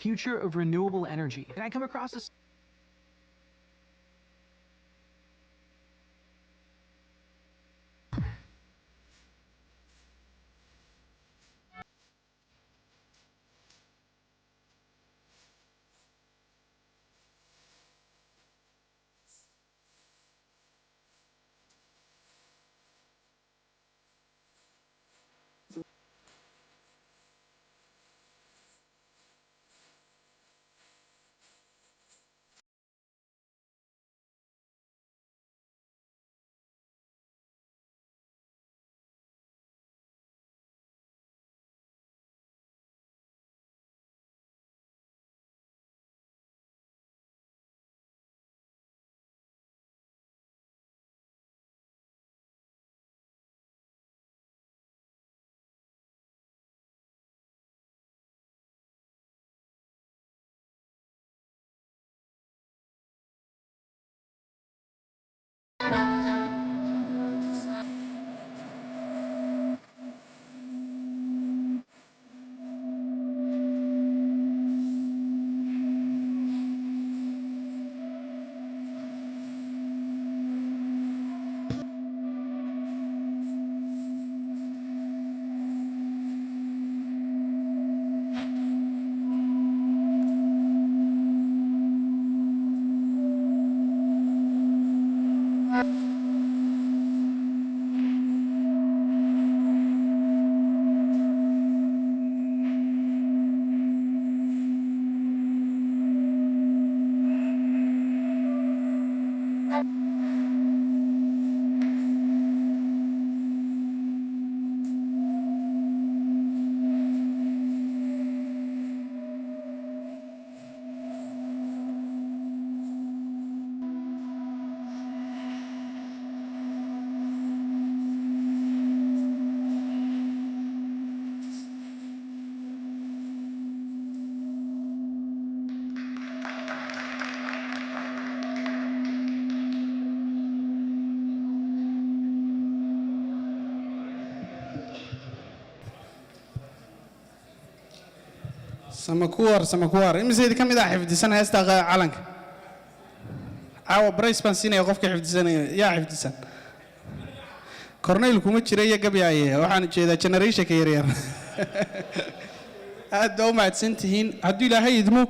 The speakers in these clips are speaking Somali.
future of renewable energy. And I come across this. سمكوار إمسيد كم إذا حفظتسن هيستغى علنك عاو برايس بانسيني وقفك حفظتسن يا حفظتسن كورنيل كومتشري قبي عيه وحنا كذا جنريشة كيرير هذا ما تسنتهين هدي لا هيدمو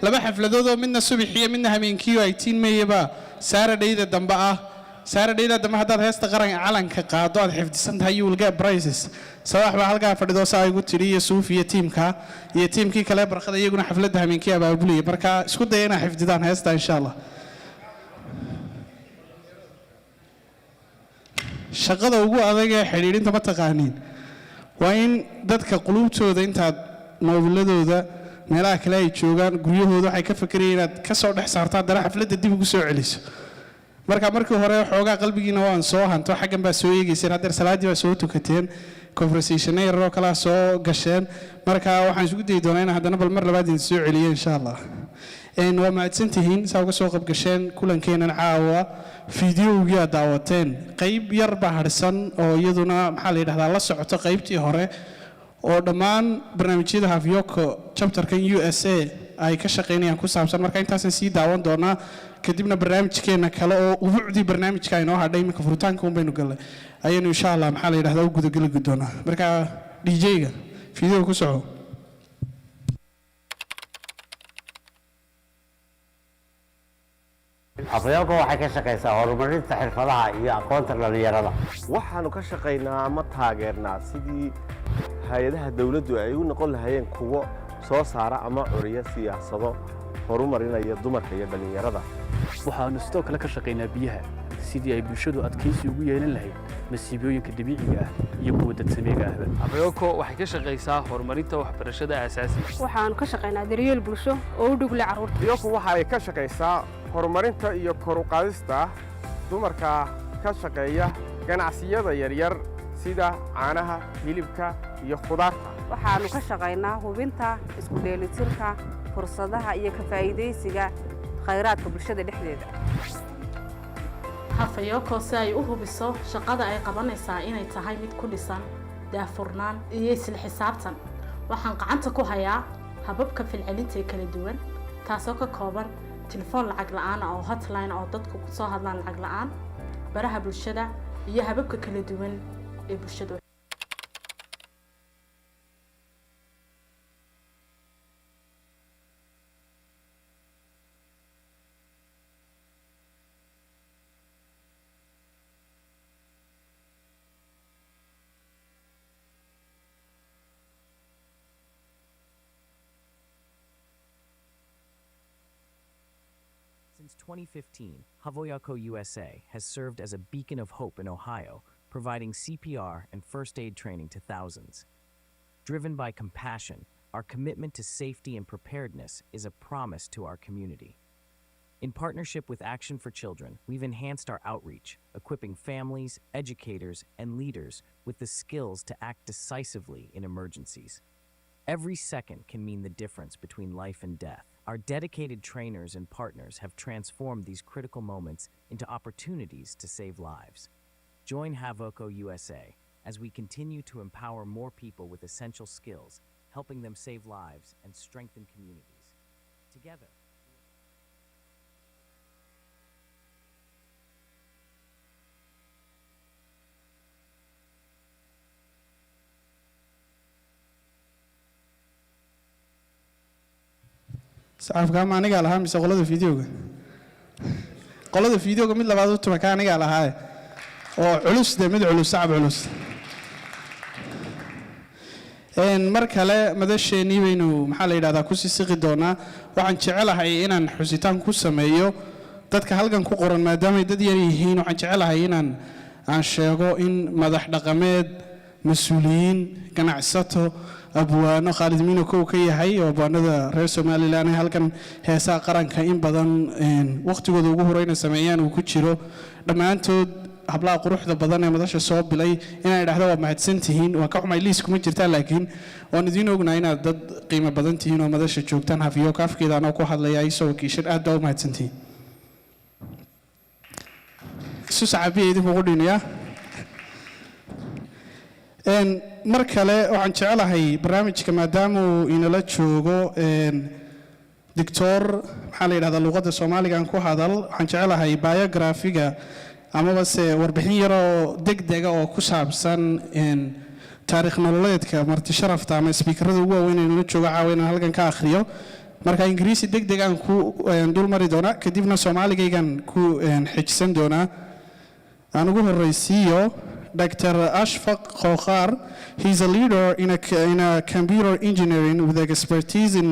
لما حفلة منا الصبحية منها من كيو 18 ميبا سارة ديدا دمبا سارة ديدا دم هذا هيستغى علنك قاعدات حفظتسن هاي يلقى برايسز صباح بحلقة فردوسا يقول تري يسوف يتيم كي كلا برخذ يجون حفلتها من كي أبوبلي بركة سكوت دينا حفظتان هستا إن شاء الله شقة وجو هذا حريرين تبى تقانين وين ذاتك قلوب سود أنت مولده ذا ملاك لا يشوفان قريه ذا حيك فكرين كسر حسارتات درا حفلة الدين بقصو عليس مركو هراء حوجا قلبي نوان صوها أنتوا حاجة بسوي يصير هذا سلادي وسوتو كتير conversation ay roo kala soo gasheen marka waxaan isku day doonaa hadana bal mar labaad in soo celiyo insha Allah waa mahadsantihiin saa uga soo qayb gasheen kulankeenan caawa fiidiyoogii aad daawateen qayb yar baa harsan oo iyaduna maxaa la yiraahdaa la socoto qaybtii hore oo dhammaan barnaamijyada Havoyoco chapterkan USA ay ka shaqeynayaan ku saabsan marka intaasan sii daawan doonaa kadibna barnaamijkeena kale oo ubuucdi barnaamijka inoo hadhay imika furitaanka un baynu galnay ayaynu insha Allah maxaa la yiraahdaa u gudageli doonaa marka DJ-ga fiidiyoo ku soco Havoyoco waxay ka shaqeysaa horumarinta xirfadaha iyo aqoonta dhalinyarada waxaanu ka shaqeynaa ama taageernaa sidii hay'adaha dawladdu ay u noqon lahaayeen kuwo soo saara ama curiya siyaasado horumarinaya dumarka iyo dhalinyarada waxaanu sidoo kale ka shaqeynaa biyaha sidii ay bulshadu adkaysi ugu yeelan lahayd masiibooyinka dabiiciga ah iyo kuwa dadsameega ah Havoyoco waxay ka shaqeysaa horumarinta waxbarashada aasaasiga waxaanu ka shaqeynaa daryeel bulsho oo u dhow leh carruurta Havoyoco waxay ka shaqeysaa horumarinta iyo kor u qaadista dumarka ka shaqeeya ganacsiyada yaryar sida caanaha hilibka iyo khudaarta waxaanu ka shaqeynaa hubinta isku dheelitirka fursadaha iyo ka faa'iideysiga khayraadka bulshada dhexdeeda Havoyoco si ay u hubiso shaqada ay qabanaysaa inay tahay mid ku dhisan daafurnaan iyo isla xisaabtan waxaan gacanta ku hayaa hababka falcelinta ee kala duwan taasoo ka kooban telefoon lacag la'aan ah oo hotline oo dadku ku soo hadlaan lacag la'aan baraha bulshada iyo hababka kala duwan ee bulshada. Since 2015, Havoyoco USA has served as a beacon of hope in Ohio, providing CPR and first aid training to thousands. Driven by compassion, our commitment to safety and preparedness is a promise to our community. In partnership with Action for Children, we've enhanced our outreach, equipping families, educators, and leaders with the skills to act decisively in emergencies. Every second can mean the difference between life and death. Our dedicated trainers and partners have transformed these critical moments into opportunities to save lives. Join Havoyoco USA as we continue to empower more people with essential skills, helping them save lives and strengthen communities. Together. saxaafka ma aniga lahaa mise qolada fiidiyoga mid labaad u tuma ka aniga lahaa oo culus de mid culus sacab culus mar kale madasheenii baynu maxaa la yidhahdaa ku siisiqi doonaa waxaan jecelahay inaan xusitaan ku sameeyo dadka halkan ku qoran maadaamay dad yar yihiin waxaan jecelahay inaan sheego in madax dhaqameed mas-uuliyiin ganacsato abwaano Khalid Miino kow ka yahay oo abwaanada reer Soomaaliland ay halkan heesaa qaranka in badan waqtigooda ugu horeyna sameeyaan uu ku jiro dhammaantood hablaha quruxda badan ee madasha soo bilay inay idhaahdo waa mahadsantihiin waa ka xumay liis kuma jirtaan laakiin waan idin ognahay inaad dad qiimo badan tihiin oo madasha joogtaan Havoyoco afkeeda anoo ku hadlaya isoo kiishan aad baa u mahadsantihiin isu saxaabiyay idin ugu dhinayaa mar kale waxaan jecelahay barnaamijka maadaama uu inala joogo doctor maxaa la yidhahdaa luqadda Soomaaliga aan ku hadal waxaan jecelahay biographiga amaba se warbixin yar oo degdeg oo ku saabsan taariikh nololeedka marti sharafta ama speakerada ugu waaweyn ee inala jooga caawina halkan ka akhriyo marka ingiriisi degdeg aan ku dul mari doona kadibna Soomaaligaygan ku xijsan doona aan ugu horeysiiyo Dr. Ashfaq Khokhar. He's a leader in a computer engineering with expertise in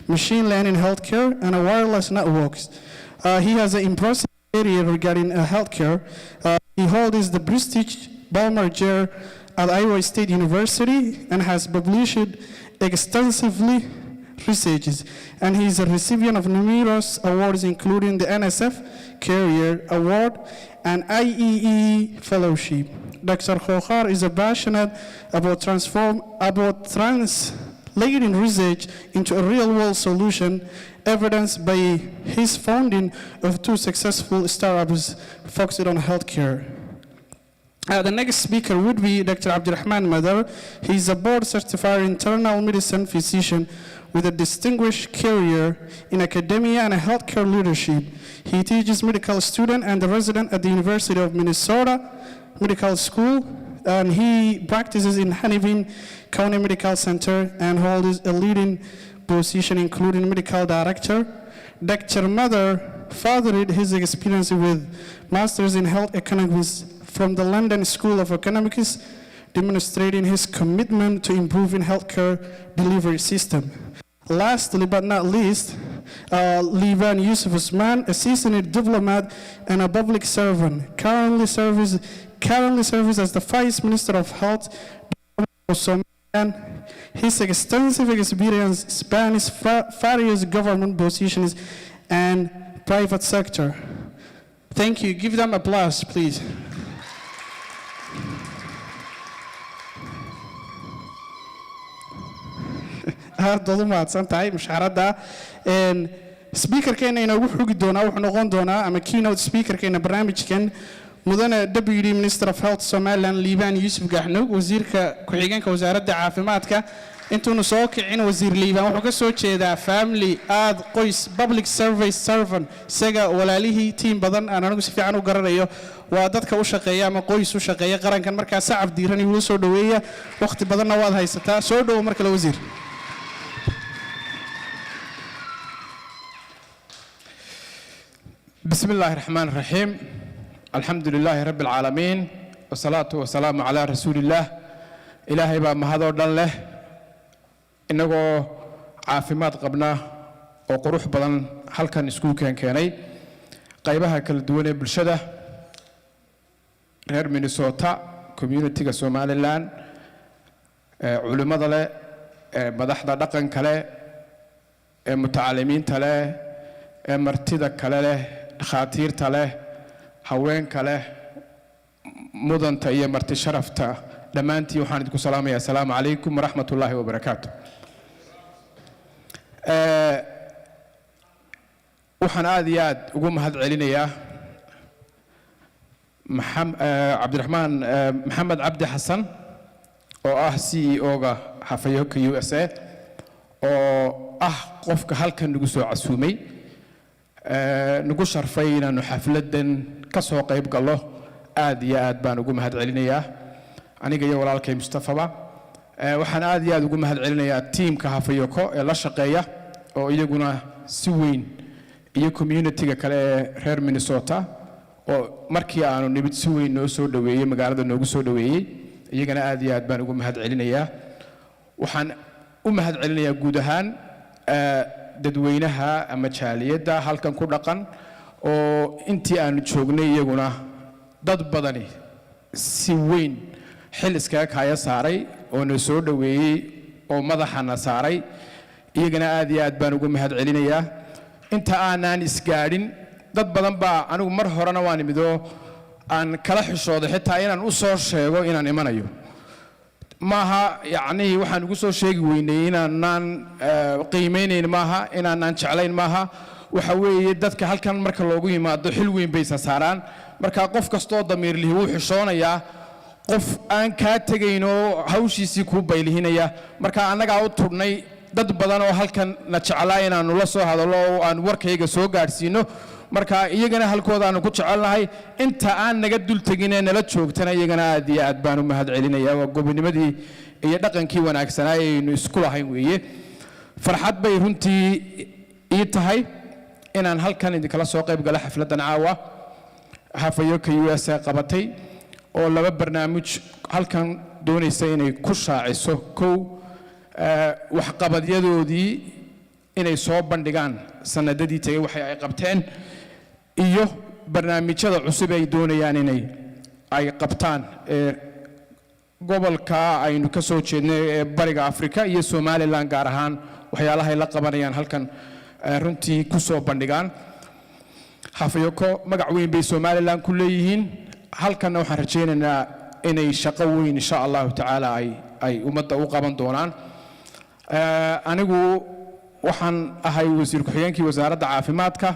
machine learning healthcare and wireless networks. He has an impressive career regarding healthcare. He holds the prestige Balmer Chair at Iowa State University and has published extensively researches. And he is a recipient of numerous awards, including the NSF Career Award and IEE Fellowship. Dr. Khokhar is passionate about translating research into a real-world solution, evidenced by his founding of 2 successful startups focused on healthcare. The next speaker would be Dr. Abdurrahman Madar. He is a board-certified internal medicine physician with a distinguished career in academia and healthcare leadership. He teaches medical students and the resident at the University of Minnesota Medical School, and he practices in Hannibin County Medical Center and holds a leading position including medical director. Dr. Madar furthered his experience with Masters in Health Economics from the London School of Economics, demonstrating his commitment to improving healthcare delivery system. Lastly but not least, Liban Yusuf Usman, a seasoned diplomat and a public servant, currently serves as the Vice Minister of Health of Somaliland. His extensive experience spans various government positions and private sector. Thank you. Give them applause, please. هذا ما تصنتهاي مش عرضة speaker كنا ينوح حق دونا وحنقون دونا أما keynote speaker كنا برنامج كان مدن Deputy Minister of Health Somaliland Liban Yusuf Gahnoug وزير كحيجان كوزارة عافيماتك intuunu soo kicin wasiir liibaan wuxuu ka soo jeedaa family aad qoys public service servant isaga walaalihii tiim badan aan anigu si fiican u garanayo waa dadka u shaqeeya ama qoys u shaqeeya qarankan markaa sacab diiran iyo soo dhaweeya waqti badanna waad haysataa soo dhawo markale wasiir بسم الله الرحمن الرحيم الحمد لله رب العالمين والصلاة والسلام على رسول الله إلهي بقى مهدو دان له إنه عافمات قبنا وقروح بدن هل كان اسكول كاني قيبها كل دولة بالشدة غير مينيسوتا كوميونيتي كسومالي لان علماء له مدحنا دقن كله متعلمين تله مرتدى كله خاطيرتا له haweenka leh mudanta iyo marti sharafta dhamaantii waxaan idinku salaamayaa assalaamu calaykum waraxmatullaahi wabarakaatu waxaan aad iyo aad ugu mahad celinayaa cabdiraxmaan maxamed cabdi xasan oo ah CEO-ga Havoyoco USA oo ah qofka halkan nagu soo casuumay nagu sharfay inaanu xafladan ka soo qayb galo aad iyo aad baan ugu mahad celinayaa aniga iyo walaalkay Mustafaba waxaan aad iyo aad ugu mahad celinayaa teamka Havoyoco ee la shaqeeya oo iyaguna si weyn iyo community-ga kale ee reer Minnesota oo markii aanu nibad si weyn noo soo dhaweeyay magaalada noogu soo dhaweeyay iyagana aad iyo aad baan ugu mahad celinayaa waxaan u mahad celinayaa guud ahaan dadweynaha ama jaaliyada halkan ku dhaqan oo intii aanu joognay iyaguna dad badani si weyn xil iskaga kaya saaray oo na soo dhaweeyay oo madaxana saaray iyagana aad iyo aad baan ugu mahad celinayaa inta aanan isgaadhin dad badan baa anigu mar horena waan imido aan kala xishooday xitaa inaan u soo sheego inaan imanayo maaha yacni waxaan ugu soo sheegi weynay inaanan qiimeynayn maaha inaanan jeclayn maaha waxa weeye dadka halkan marka loogu yimaado xil weyn bay saaraan marka qof kastoo damiir lihi wuu xishoonayaa qof aan ka tagayn oo hawshiisii ku baylihinaya marka annaga u turnay dad badan oo halkan na jeclaa inaanu la soo hadalo oo aan warkayga soo gaarsiino marka iyagana halkooda aanu ku jecelnahay inta aan naga dul tagin ee nala joogtana iyagana aad iyo aad baan u mahad celinayaa waa gobonimadii iyo dhaqankii wanaagsanaa aynu isku lahayn weeye farxad bay runtii ii tahay inaan halkan idinkala soo qayb galo xafladan caawa Havoyoco USA qabatay oo laba barnaamij halkan doonaysa inay ku shaaciso kow waxqabadyadoodii inay soo bandhigaan sanadadii tagay waxay ay qabteen iyo barnaamijyada cusub ay doonayaan inay ay qabtaan gobolka aynu ka soo jeednay ee bariga Afrika iyo Somaliland gaar ahaan waxyaalaha ay la qabanayaan halkan runtii ku soo bandhigaan Havoyoco magac weyn bay Somaliland ku leeyihiin halkan waxaan rajaynaynaa inay shaqo weyn insha Allah taala ay ummadda u qaban doonaan anigu waxaan ahay wasiir ku-xigeenkii wasaaradda caafimaadka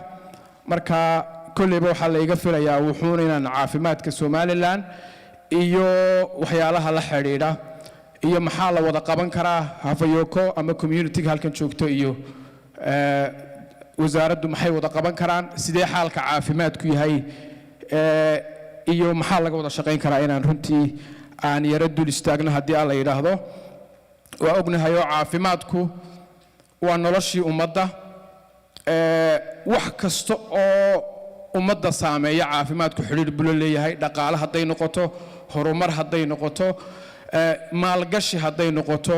marka kulliba waxa la iga filayaa wuxuuna inaan caafimaadka Somaliland iyo waxyaalaha la xiriira iyo maxaa la wada qaban karaa Havoyoco ama community-ga halkan joogto iyo wasaaraddu maxay wada qaban karaan sidee xaalka caafimaadku yahay iyo maxaa laga wada shaqayn karaa inaan runtii aan yara dul istaagno haddii alla yiraahdo waa ognahay oo caafimaadku waa noloshii ummadda wax kasta oo ummadda saameeya caafimaadku xiriir buu leeyahay dhaqaale hadday noqoto horumar hadday noqoto maalgashi hadday noqoto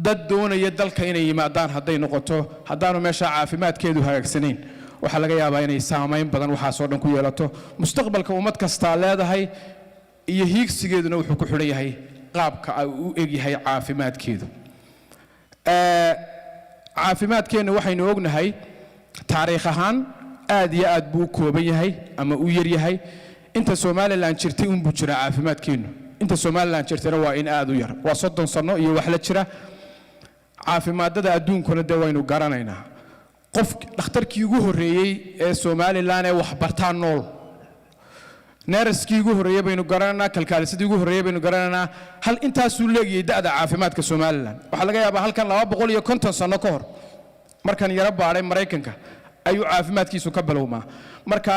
dad doonaya dalka inay yimaadaan hadday noqoto haddaanu meesha caafimaadkeedu hagaagsanayn waxa laga yaabaa inay saameyn badan waxa soo dhan ku yeelato mustaqbalka ummad kasta leedahay iyo hiigsigeeduna wuxuu ku xiran yahay qaabka ay u egyahay caafimaadkeedu caafimaadkeena waxaynu ognahay taariikh ahaan aad iyo aad buu kooban yahay ama u yar yahay inta Somaliland jirtay buu jira caafimaadkeenu inta Somaliland jirtayna waa in aad u yar waa 30 sano iyo wax la jira caafimaadada adduunkuna de waynu garanaynaa qof dhakhtarkii ugu horeeyay ee Somaliland ee wax bartaan nool neeraskii ugu horreeyay baynu garananaa kalkaalisadii ugu horreeyay baynu garananaa hal intaasuu leegayay da'da caafimaadka Somaliland waxaa laga yaabaa halkan 250 sano ka hor markan yara baaray Mareykanka ayuu caafimaadkiisu ka bilowmaa marka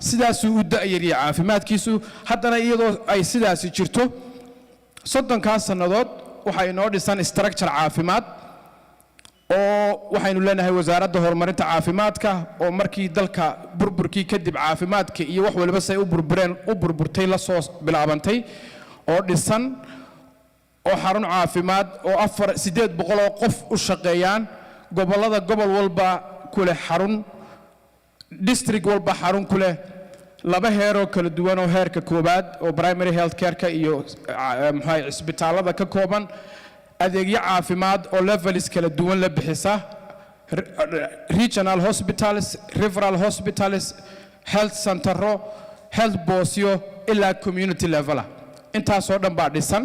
sidaasuu u da'yariyay caafimaadkiisu haddana iyadoo ay sidaasi jirto 30 sannadood waxa inoo dhisan structure caafimaad oo waxaynu leenahay wasaaradda horumarinta caafimaadka oo markii dalka burburkii kadib caafimaadka iyo wax waliba say u burburtay la soo bilaabantay oo dhisan oo xarun caafimaad oo 800 oo qof u shaqeeyaan gobolada gobol walba ku leh xarun district walba xarun ku leh laba heeroo kala duwan oo heerka koobaad oo primary health care-ka iyo maxay isbitaalada ka kooban adeegyo caafimaad oo levels kala duwan la bixisa regional hospitals referral hospitals health centero health boosyo ilaa community level intaas oo dhan baa dhisan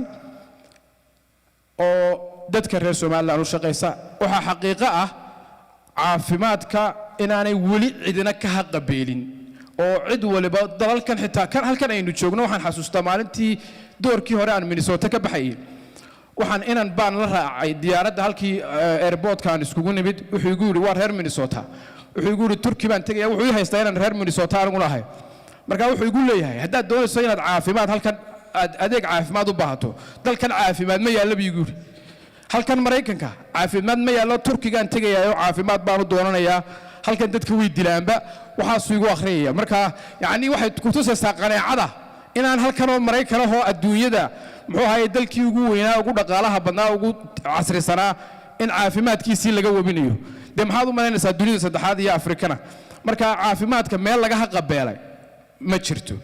oo dadka reer Soomaaliland u shaqeysa waxa xaqiiqo ah caafimaadka inaanay wali cidina ka haqabeelin oo cid waliba dalalkan xitaa kan halkan aynu joogno waxaan xasuustaa maalintii doorkii hore aan Minnesota ka baxay waxaan inaan baan la raacay diyaaradda halkii airportkaan iskugu nimid wuxuu igu yiri waa reer Minnesota wuxuu igu yiri Turkey baan tagay wuxuu i haystaa inaan reer Minnesota anigu lahay marka wuxuu igu leeyahay haddaad doonayso inaad caafimaad halkan adeeg caafimaad u baahato dalkan caafimaad ma yaalla biigu yiri halkan Mareykanka caafimaad ma yaallo Turkigaan tagayaayo caafimaad baan u doonanayaa halkan dadka way dilaanba waxaas igu akhriyay marka yaani waxay ku tusaysaa qanaacada inaan halkan oo Mareykan ah oo adduunyada muxuu ahaayay dalkii ugu weynaa ugu dhaqaalaha badnaa ugu casrisanaa in caafimaadkiisii laga wabinayo maxaad u malaynaysaa dunida saddexaad iyo Afrikana marka caafimaadka meel laga haqabeelay ma jirto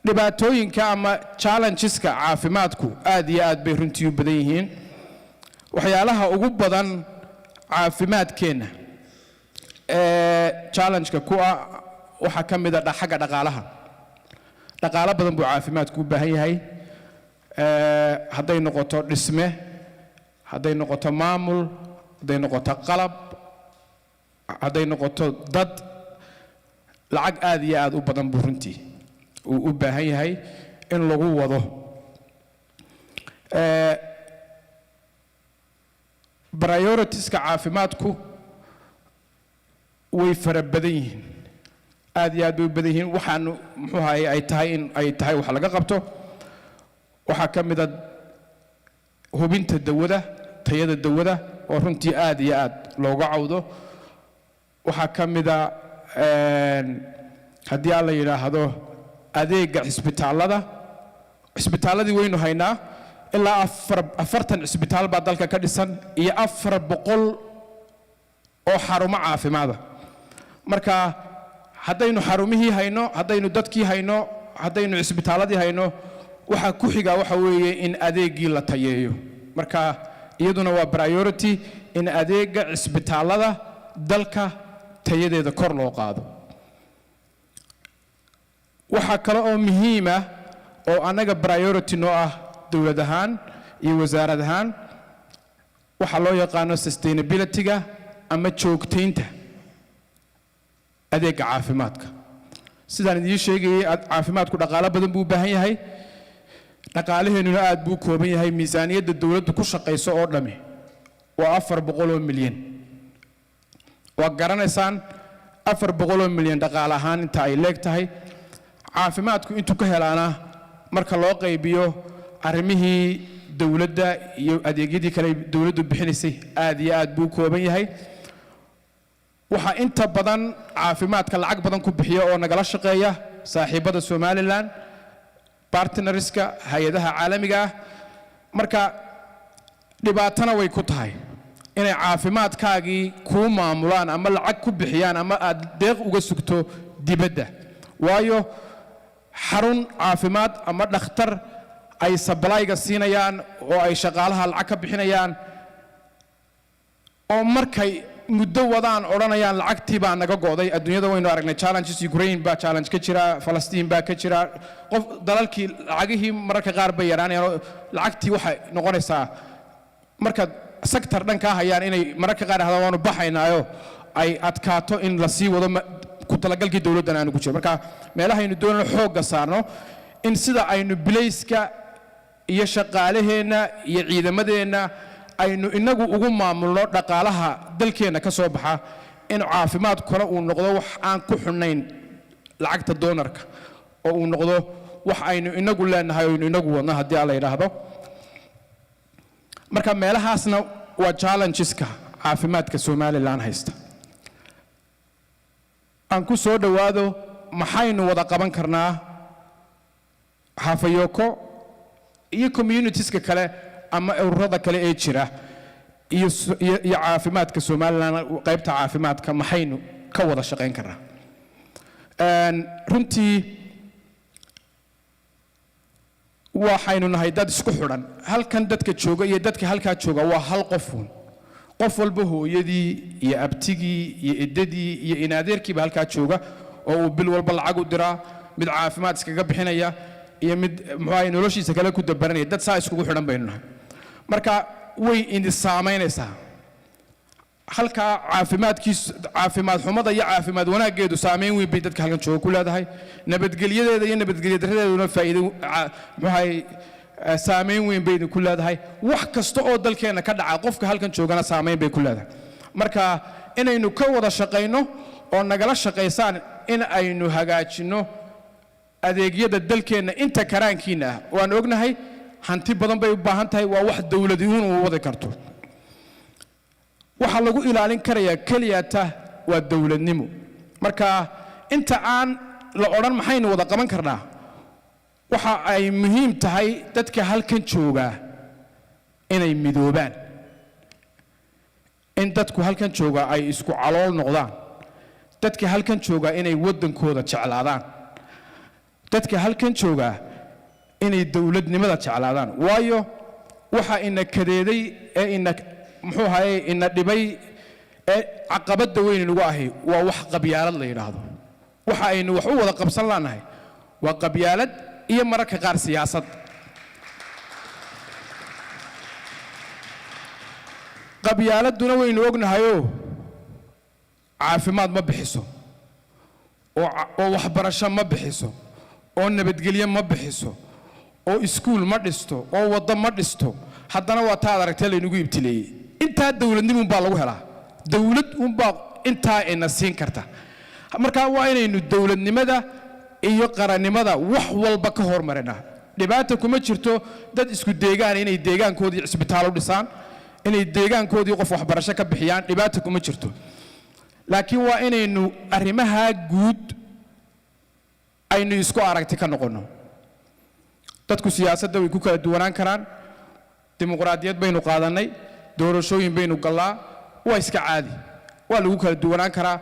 dhibaatooyinka ama challengeska caafimaadku aad iyo aad bay runtii u badan yihiin waxyaalaha ugu badan caafimaadkeena challenge-ka ku ah waxa ka mid ah xagga dhaqaalaha dhaqaale badan buu caafimaadku u baahan yahay hadday noqoto dhisme hadday noqoto maamul hadday noqoto qalab hadday noqoto dad lacag aad iyo aad u badan buu runtii uu u baahan yahay in lagu wado prioritiska caafimaadku way fara badan yihiin aad iyo aad bay u badan yihiin waxaan muxuu ahaayay ay tahay in ay tahay wax laga qabto waxa ka mid ah hubinta dawada tayada dawada oo runtii aad iyo aad looga cawdo waxa ka mid ah haddii aan la yidhaahdo adeega cisbitaaladii waynu haynaa ilaa 40 cisbitaal baa dalka ka dhisan iyo 400 oo xarumo caafimaada marka haddaynu xarumihii hayno haddaynu dadkii hayno haddaynu cisbitaaladii hayno waxa ku xiga waxa weeye in adeegii la tayeeyo marka iyaduna waa priority in adeega cisbitaalada dalka tayadeeda kor loo qaado waxa kale oo muhiim ah oo anaga priority noo ah dawlad ahaan iyo wasaarad ahaan waxa loo yaqaano sustainability-ga ama joogtaynta adeega caafimaadka sidaan idin sheegayay caafimaadku dhaqaale badan buu u baahan yahay dhaqaalaheenuna aad buu kooban yahay miisaaniyadda dawladdu ku shaqeyso oo dhami waa 400 milyan waa garanaysaan 400 milyan dhaqaale ahaan inta ay leegtahay caafimaadku intuu ka helaana marka loo qaybiyo arrimihii dawladda iyo adeegyadii kale dawladdu bixinaysay aad iyo aad buu kooban yahay waxa inta badan caafimaadka lacag badan ku bixiya oo nagala shaqeeya saaxiibada Somaliland partnerska hay'adaha caalamiga ah marka dhibaatana way ku tahay inay caafimaadkaagii ku maamulaan ama lacag ku bixiyaan ama aad deeq uga sugto dibadda waayo xarun caafimaad ama dhakhtar ay supply-ga siinayaan oo ay shaqaalaha lacag ka bixinayaan oo markay muddo wadaan odhanayaan lacagtii baa naga go'day adduunyada waynu aragnay challenges Ukraine baa challenge ka jira Palestine baa ka jira qof dalalkii lacagihii mararka qaar bay yaraanayaan lacagtii waxay noqonaysaa marka sector dhanka hayaan inay mararka qaar hadaan waanu baxaynaayo ay adkaato in la sii wado ku talagalkii dawladdan aanu ku jiro marka meelahaynu doonayno xoogga saarno in sida aynu bilayska iyo shaqaalaheenna iyo ciidamadeenna aynu inagu ugu maamulno dhaqaalaha dalkeenna ka soo baxa in caafimaadkuna uu noqdo wax aan ku xunnayn lacagta doonarka oo uu noqdo wax aynu inagu leenahay oo inagu wadno haddii alla yidhaahdo marka meelahaasna waa challengeska caafimaadka Somaliland haysta aan ku soo dhawaado maxaynu wada qaban karnaa Havoyoco iyo communitieska kale ama ururada kale ee jira iyo caafimaadka Somaliland qaybta caafimaadka maxaynu ka wada shaqayn karnaa runtii waxaynu nahay dad isku xidhan halkan dadka jooga iyo dadka halka jooga waa hal qof walba hooyadii iyo abtigii iyo idadii iyo inaadeerkiiba halka jooga oo uu bil walba lacag u diraa mid caafimaad iskaga bixinaya iyo mid maxay noloshiisa kale ku dabaranaya dad saa isku xidhan baynu nahay marka way in saameynaysaa halka caafimaad xumada iyo caafimaad wanaageedu saameyn weyn bay dadka halkan jooga ku leedahay nabadgelyadeeda iyo nabadgelyadareeduna faa'iido maxay saameyn weyn bay ku leedahay wax kasta oo dalkeena ka dhaca qofka halkan joogana saameyn bay ku leedahay marka inaynu ka wada shaqeyno oo nagala shaqeysaan in aynu hagaajino adeegyada dalkeena inta karaankiina waan ognahay hanti badan bay u baahan tahay waa wax dawladuhu u wada karto waxa lagu ilaalin karayaa keliyata waa dawladnimo marka inta aan la oran maxaynu wada qaban karnaa waxa ay muhiim tahay dadka halkan jooga inay midoobaan in dadku halkan jooga ay isku calool noqdaan dadka halkan jooga inay wadankooda jeclaadaan dadka halkan jooga inay dawladnimada jeclaadaan waayo waxa ina kadeeday ee ina muxuu ahaayay ina dhibay ee caqabada weyn inagu ahay waa wax qabyaalad la yiraahdo waxa aynu wax u wada qabsan laanahay waa qabyaalad iyo mararka qaar siyaasad qabyaaladuna waynu ognahayo caafimaad ma bixiso oo waxbarasho ma bixiso oo nabadgelyo ma bixiso oo iskuul ma dhisto oo wada ma dhisto haddana waa taad aragtay laynagu ibtileeyay inta dawladnimo baa lagu helaa dawlad baa inta ina siin karta marka waa inaynu dawladnimada iyo qarannimada wax walba ka hormarina dhibaato kuma jirto dad isku deegaan inay deegaankoodii isbitaal u dhisaan inay deegaankoodii qof waxbarasho ka bixiyaan dhibaato kuma jirto laakiin waa inaynu arrimaha guud aynu isku aragti ka noqono dadku siyaasadda way ku kala duwanaan karaan dimuqraadiyad baynu qaadanay doorashooyin baynu galaa waa iska caadi waa lagu kala duwanaan karaa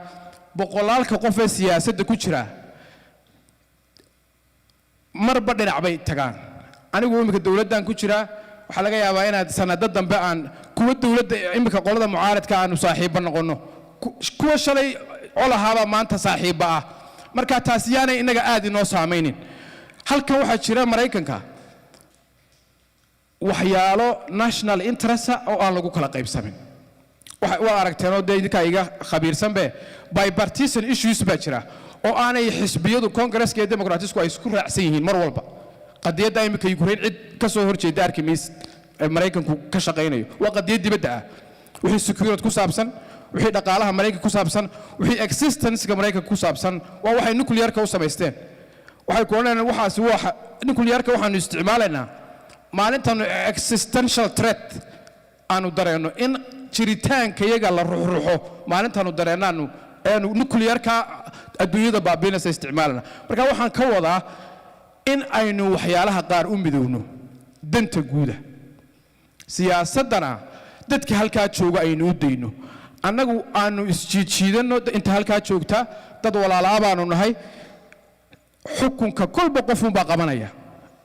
boqolaalka qof ee siyaasadda ku jira marba dhinac bay tagaan anigu imika dawladdan ku jira waxa laga yaabaa inaad sanado dambe aan kuwa dawladda imika qolada mucaaradka aanu saaxiibo noqono kuwa shalay colahaaba maanta saaxiibo ah marka taas yaanay inaga aad inoo saameynin halkan waxa jira Mareykanka waxyaalo national interest oo aan lagu kala qaybsamin waa aragteen oo deegaanka iga khabiirsan be bipartisan issues baa jira oo aanay xisbiyadu Congress-ka ee Democratic-ku ay isku raacsan yihiin mar walba qadiyadda imika Ukraine cid ka soo horjeeda arkimis Mareykanku ka shaqeynayo waa qadiyad dibadda ah wixii security ku saabsan wixii dhaqaalaha Mareykanka ku saabsan wixii existence-ka Mareykanka ku saabsan waa waxay nuclear-ka u sameysteen waxay ku oranayaan waxaas waa nuclear-ka waxaanu isticmaalaynaa maalintan existential threat aanu dareeno in jiritaanka iyaga la ruxruxo maalintaanu dareenaanu aanu nuclear-ka adduunyada baabiinaysa isticmaalana marka waxaan ka wadaa in aynu waxyaalaha qaar u midowno danta guuda siyaasadana dadka halka jooga aynu u dayno annagu aanu isjiidjiidano inta halka joogta dad walaalaabanu nahay xukunka kulba qofun baa qabanaya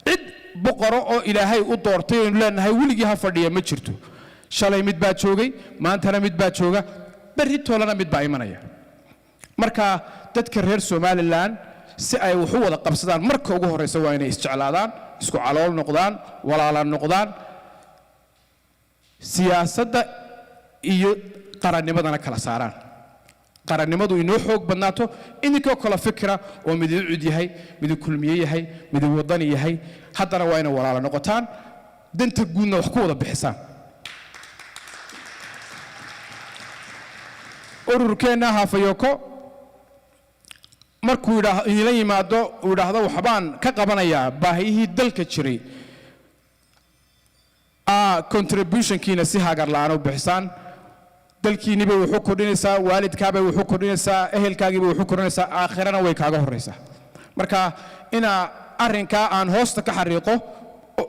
cid boqoro oo ilaahay u doortay oo leenahay wiligii ha fadhiya ma jirto shalay mid baa joogay maantana mid baa jooga berri toolana mid baa imanaya marka dadka reer Somaliland si ay wax u wada qabsadaan marka ugu horeysa waa inay isjeclaadaan isku calool noqdaan walaala noqdaan siyaasadda iyo qarannimadana kala saaraan qarannimadu inoo xoog badnaato idinkoo kala fikira oo mid cud yahay mid kulmiye yahay mid wadani yahay haddana waa inay walaalo noqotaan danta guudna wax ku wada bixisaan ururkeena Havoyoco markuu idila yimaado uu yiraahdo waxbaan ka qabanayaa baahiyihii dalka jiray contribution-kiina si hagar la'aan u bixisaan dalkiiniba wuxuu kordhinaysaa waalidkaaba wuxuu kordhinaysaa ehelkaagiiba wuxuu kordhinaysaa aakhirana way kaaga horeysaa marka ina arrinka aan hoosta ka xariiqo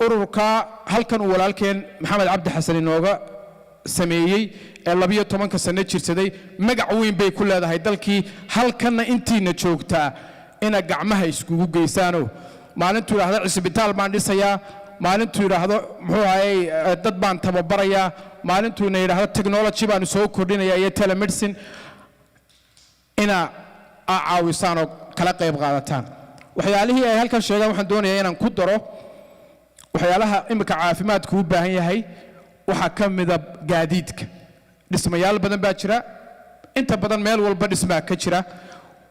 ururka halkan uu walaalkeen maxamed cabdi xasan inooga sameeyay ee 12 sano jirsaday magac weyn bay ku leedahay dalkii halkanna intiina joogtaa ina gacmaha iskugu geysaano maalintu yiraahdo cisbitaal baan dhisayaa maalintu yiraahdo muxuu ahaayay dad baan tababarayaa maalintu yiraahdo technology baan soo kordhinayaa iyo telemedicine ina caawisaan oo kala qayb qaadataan waxyaalihii ay halkan sheegaan waxaan doonayaa inaan ku daro waxyaalaha imika caafimaadku u baahan yahay waxa ka mid ah gaadiidka dhismayaal badan baa jira inta badan meel walba dhismaa ka jira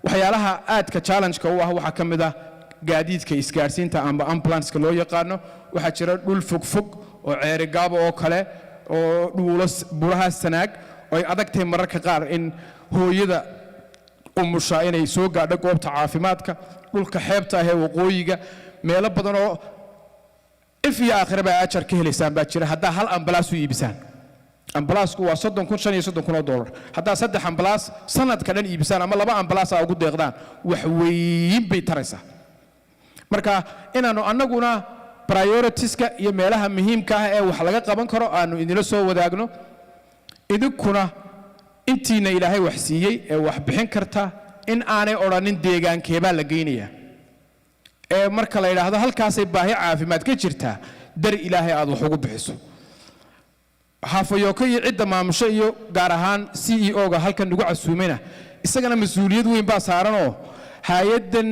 waxyaalaha aadka challenge-ka u ah waxa ka mid ah gaadiidka isgaarsiinta ama ambulance-ka loo yaqaano waxa jira dhul fog oo ceeri gaabo oo kale oo dhuulas buraha sanaag oo ay adagtay mararka qaar in hooyada umusha inay soo gaadho goobta caafimaadka dhulka xeebta ah ee waqooyiga meelo badan oo if iyo aakhiraba ajar ka helaysaan baa jira haddaa hal ambalaas u iibisaan ambalaasku waa $30,000 haddaa 3 ambalaas sanadka dhan iibisaan ama 2 ambalaas aa ugu deeqdaan wax weyn bay taraysaa marka inaanu annaguna prioritiska iyo meelaha muhiimka ah ee wax laga qaban karo aanu idinla soo wadaagno idinkuna intiina ilaahay wax siiyey ee wax bixin karta in aanay odhanin deegaankeebaa la geynayaa ee marka la yiraahdo halkaasay baahi caafimaad ka jirtaa dar ilaahay aad wax ugu bixiso Havoyoco iyo cidda maamusho iyo gaar ahaan CEO-ga halkan ugu casuumayna isagana mas'uuliyad weyn baa saaran oo hay'adan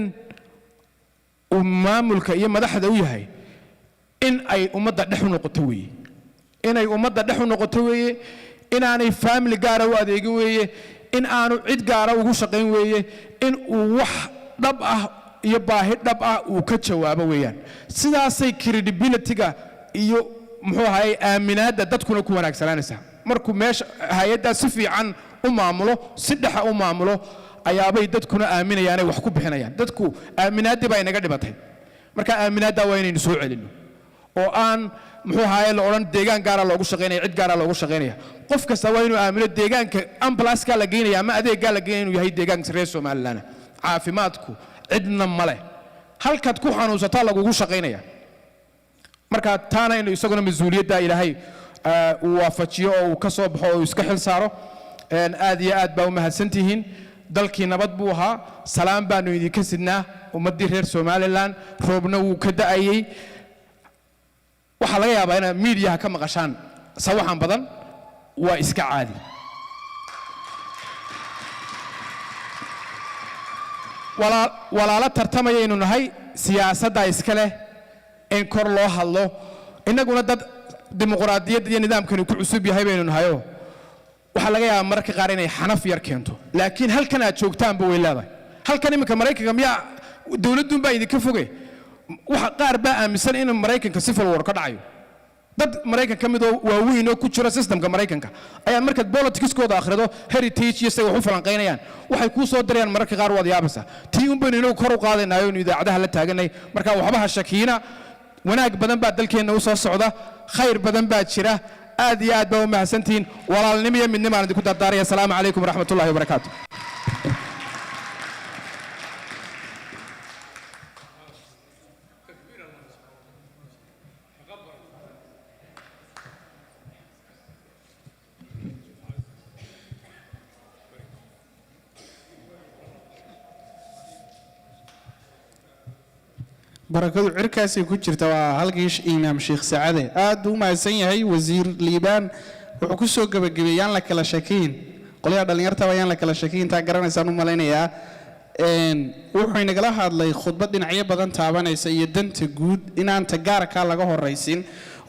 maamulka iyo madaxda u yahay in ay ummadda dhex u noqoto weeye inay ummadda dhex u noqoto weeye inaanay family gaara u adeegin weeye in aanu cid gaara ugu shaqayn weeye in uu wax dhab ah iyo baahi dhab ah uu ka jawaabo weeyaan sidaasay credibility-ga iyo muxuu ahaay aaminaadda dadkuna ku wanaagsanaanaysaa markuu meesha hay'adda si fiican u maamulo si dhex u maamulo ayaabay dadkuna aaminayaanay wax ku bixinayaan dadku aaminaadii baa inaga dhibatay marka aaminaadda waa inaynu soo celino oo aan muxuu ahaay la oran deegaan gaara loogu shaqeynaya cid gaara loogu shaqeynaya qof kasta waa inuu aamino deegaanka ambulance-ka la geynaya ama adeegga la geynaya inuu yahay deegaanka reer Soomaaliland caafimaadku cidna male halkaad ku xanuunsataa lagugu shaqeynaya marka taana inuu isaguna mas'uuliyadda ilaahay uu waafajiyo oo uu ka soo baxo oo iska xil saaro aad iyo aad baa u mahadsantihiin dalkii nabad buu ahaa salaam baanu idinka sidnaa ummadii reer Soomaaliland roobna wuu ka da'ayay waxa laga yaabaa in media ka maqashaan sawaxan badan waa iska caadi walaala tartamayaynu nahay siyaasadda iska leh in kor loo hadlo inaguna dad dimuqraadiyadda iyo nidaamkani ku cusub yahay baynu nahayo waxa laga yaabaa mararka qaar inay xanaf yar keento laakiin halkan aad joogtaanba way leedahay halkan iminka Mareykanka miyaa dawladdu baa idinka fogay waxa qaar baa aaminsan in Mareykanka civil war ka dhacayo dad Mareykanka ka mid oo waaweyn oo ku jira systemka Mareykanka ayaa marka politics-kooda akhrido heritage iyo say wax u falanqeynayaan waxay ku soo darayaan mararka qaar wada yaabasa tii un baynu inuu kor u qaadanayo in idaacadaha la taaganay marka waxba ha shakiina wanaag badan baa dalkeena u soo socda khayr badan baa jira aad iyo aad baa u mahadsantihiin walaalnimo iyo midnimo aan idinku dardaaraya assalaamu calaykum waraxmatullaahi wabarakaatu barakadu cirkaasay ku jirta waa halkii imaam sheekh saacade aad u mahadsan yahay wasiir liibaan wuxuu ku soo gabagabeeyaan la kala shakiin qolyaha dhalinyarta ayaan la kala shakiin taa garanaysaan u malaynayaa wuxuu inagala hadlay khudbad dhinacyo badan taabanaysa iyo danta guud inaan ta gaarka laga horeysin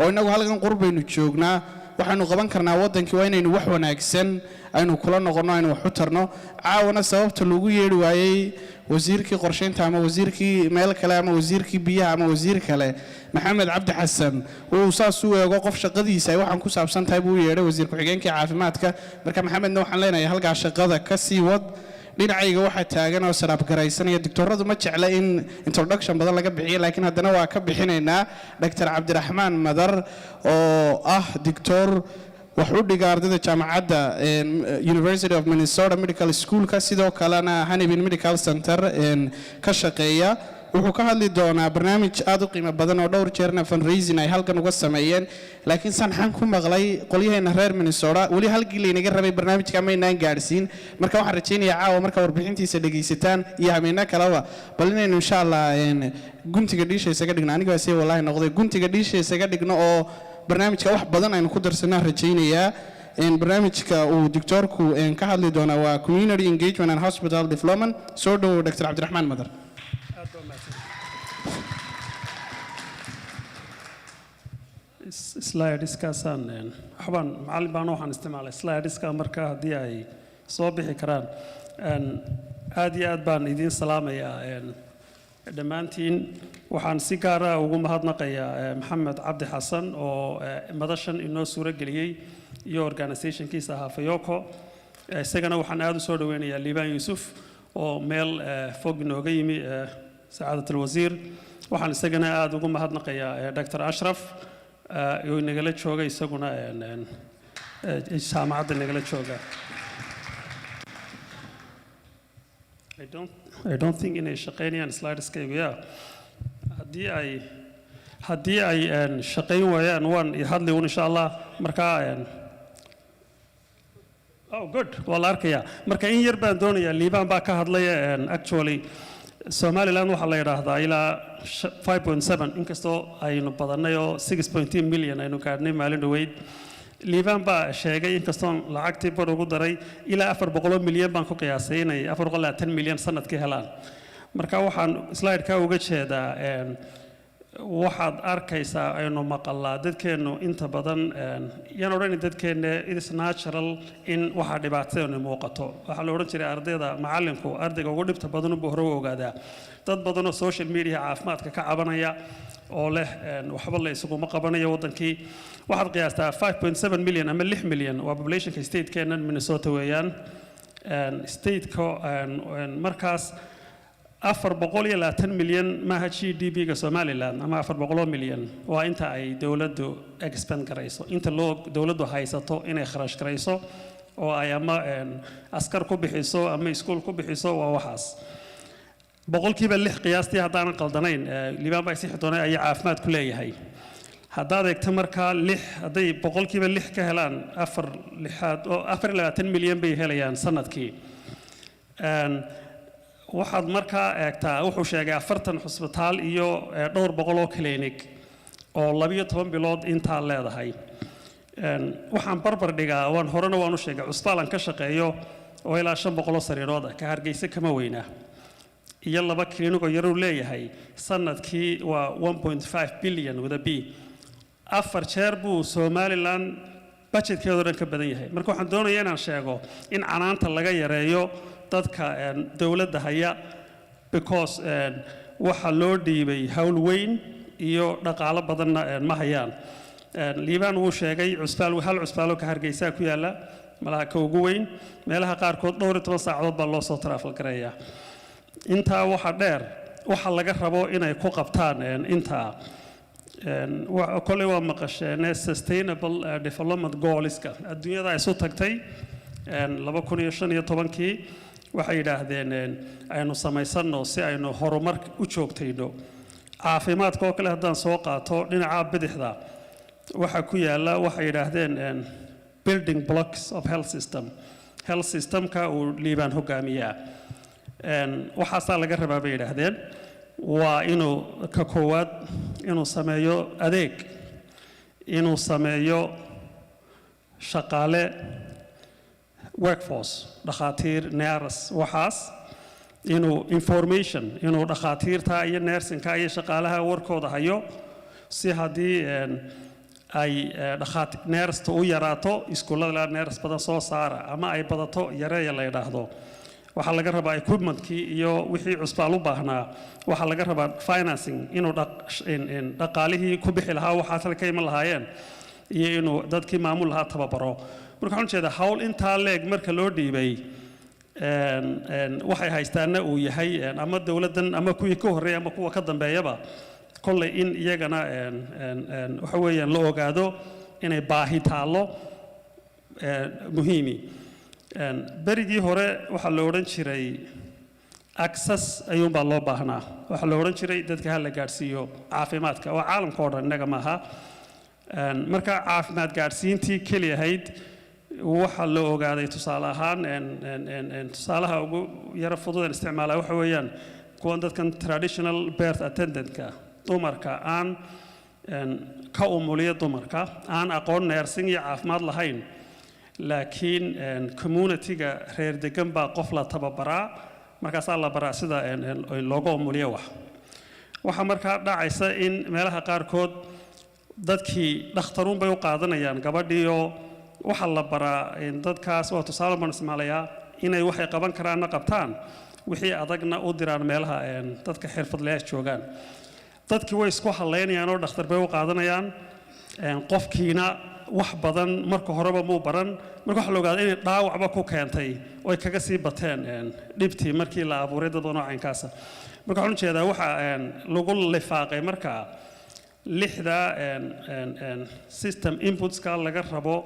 oo inagu halkan qurbaynu joognaa waxaanu qaban karnaa waddankii waa inaynu wax wanaagsan aynu kula noqonno aynu wax u tarno caawana sababta lagu yeedhi waayey wasiirkii qorshaynta ama wasiirkii meel kale ama wasiirkii biyaha ama wasiir kale maxamed cabdi xasan uu saas u eego qof shaqadiisa ay waxaan ku saabsan tahay buu yeedhay wasiir ku-xigeenkii caafimaadka marka maxamedna waxaan leenahay halkaa shaqada ka sii wad dhinacayga waxaa taagan oo saraabgaraysanaya doctoradu ma jecla in introduction badan laga bixiyo laakiin haddana waa ka bixinaynaa dr cabdiraxmaan madar oo ah doctor wax u dhiga ardayda jaamacadda University of Minnesota Medical School-ka sidoo kalena Hanibin Medical Center ka shaqeeya wuxuu ka hadli doonaa barnaamij aad u qiimo badan oo dhowr jeerna fundraising ay halkan uga sameeyeen laakiin sanxan ku maqlay qolyaheena reer Minnesota wali halkii laynaga rabay barnaamijka ma inaan gaarsiin marka waxaan rajaynayaa caawa marka warbixintiisa dhageysataan iyo hameena kaleba bal inaynu insha Allah guntiga dhiisha isaga dhigno aniga si wallahi noqday guntiga dhiisha isaga dhigno oo barnaamijka wax badan aynu ku darsanaa rajaynayaa barnaamijka uu doctorku ka hadli doona waa community engagement and hospital development soo dhawo Dr. Cabdiraxmaan Madar slideskaasaan waxbaan macallin baan waxaan isticmaalay slideska marka haddii ay soo bixi karaan aad iyo aad baan idiin salaamayaa dhammaantiin waxaan si gaara ugu mahadnaqayaa maxamed cabdi xasan oo madashan inoo suuro geliyey iyo organizationkiisa Havoyoco isagana waxaan aad u soo dhaweynayaa liibaan yuusuf oo meel fog inooga yimi sacaadatul wasiir waxaan isagana aad ugu mahadnaqayaa dr ashraf oo nagala jooga isaguna jaamacadda nagala jooga I don't think inay shaqeynayaan slideskaygu yaa haddii ay shaqeyn waayaan waan hadli un insha allah markaa oh good waa la arkayaa marka in yar baan doonayaa liibaan baa ka hadlaya actually Somaliland waxaa la yidhaahdaa ilaa 5.7 inkastoo aynu badannay oo 6.2 million aynu gaadhnay maalin dhaweyd liibaan baa sheegay inkastoon lacagtii bar ugu daray ilaa 400 milyan baan ku qiyaasay inay 420 milyan sanadkii helaan marka waxaan slide-ka uga jeedaa waxaad arkaysaa aynu maqalaa dadkeennu inta badan yaan odhani dadkeenna it is natural in waxa dhibaatadani muuqato waxaa la odhan jiray ardayda macallinku ardayga ugu dhibta badan buu hore u ogaadaa dad badan oo social media caafimaadka ka cabanaya oo leh waxba la isuguma qabanayo waddankii waxaad qiyaastaa 5.7 million ama 6 million waa populationka state-keennan Minnesota weeyaan state-ka markaas 420 milyan maaha GDP-ga Somaliland ama 400 milyan waa inta ay dawladdu expand garayso inta dawladdu haysato inay kharash garayso oo ay ama askar ku bixiso ama iskuul ku bixiso waa waxaas boqolkiiba 6 qiyaastii haddaan qaldanayn liibaan baa si xidhoonay ay caafimaad ku leeyahay haddaad eegto markaa 6 hadday boqolkiiba 6 ka helaan 4 milyan bay helayaan sanadkii waxaad markaa eegtaa wuxuu sheegay 40 xusbitaal iyo dhowr boqol oo clinic oo 12 bilood intaa leedahay waxaan barbar dhigaa waan horena waan u sheegay cusbaalan ka shaqeeyo oo ilaa 500 sariirood ka hargeysa kama weynaa iyo 2 clinic oo yar uu leeyahay sanadkii waa 1.5 billion with a b afar jeer buu Somaliland budgetkeedu dhan ka badan yahay marka waxaan doonayaa inaan sheego in canaanta laga yareeyo dadka dawladda haya because waxa loo dhiibay hawl weyn iyo dhaqaale badanna ma hayaan liibaan uu sheegay hal cusbaalo ka hargeysa ku yaala malaha ka ugu weyn meelaha qaarkood dhowr 12 saacadood baa loo soo travel gareeyaa intaa waxa dheer waxa laga rabo inay ku qabtaan intaa kole waa maqasheen sustainable development goalska adduunyada ay soo tagtay 2015kii waxay yidhaahdeen aynu samaysano si aynu horumar u joogtayno caafimaadka oo kale haddaan soo qaato dhinaca bidixda waxa ku yaala waxay yidhaahdeen building blocks of health systemka uu liibaan hogaamiyaa waxaasaa laga rabaa bay yidhaahdeen waa inuu ka koowaad inuu sameeyo adeeg inuu sameeyo shaqaale workforce dhakhaatiir nurse waxaas inuu information inuu dhakhaatiirta iyo nursingka iyo shaqaalaha warkooda hayo si haddii ay neersta u yaraato iskuullada neers badan soo saara ama ay badato yareeya la yidhaahdo waxaa laga rabaa equipmentkii iyo wixii cusbaal u baahnaa waxaa laga rabaa financing inuu dhaqaalihii ku bixi lahaa waxaas halka iman lahaayeen iyo inuu dadkii maamul lahaa tababaro marka waxaan jeedaa hawl intaa leeg marka loo dhiibay waxay haystaana uu yahay ama dowladdan ama kuwii ka horreeya ama kuwa ka dambeeyaba kolley in iyagana waxa weeyaan la ogaado inay baahi taallo muhiimi berigii hore waxaa la odhan jiray access ayuunbaa loo baahnaa waxaa la odhan jiray dadka ha la gaadhsiiyo caafimaadka waa caalamka oo dhan innaga maaha marka caafimaad gaadhsiintii keli ahayd waxaa la ogaaday tusaale ahaan tusaalaha ugu yaro fududan isticmaala waxa weeyaan kuwan dadkan traditional birth attendantka dumarka aan ka umuliya dumarka aan aqoon neersing iyo caafimaad lahayn laakiin community-ga reer degan baa qof la tababaraa markaasaa la baraa sida looga umuliyo waxaa markaa dhacaysa in meelaha qaarkood dadkii dhakhtaruun bay u qaadanayaan gabadhiioo waxaa la baraa dadkaas waa tusaale baan ismaalayaa inay waxay qaban karaanna qabtaan wixii adagna u diraan meelaha dadka xirfadlayaasha joogaan dadkii way isku halaynayaan oo dhakhtar bay u qaadanayaan qofkiina wax badan marka horeba muu baran marka waxa la ogaaday inay dhaawacba ku keentay oo ay kaga sii bateen dhibtii markii la abuuray dad badan oo caynkaasa marka waxaan ujeedaa waxa lagu lifaaqay markaa lixda system inputska laga rabo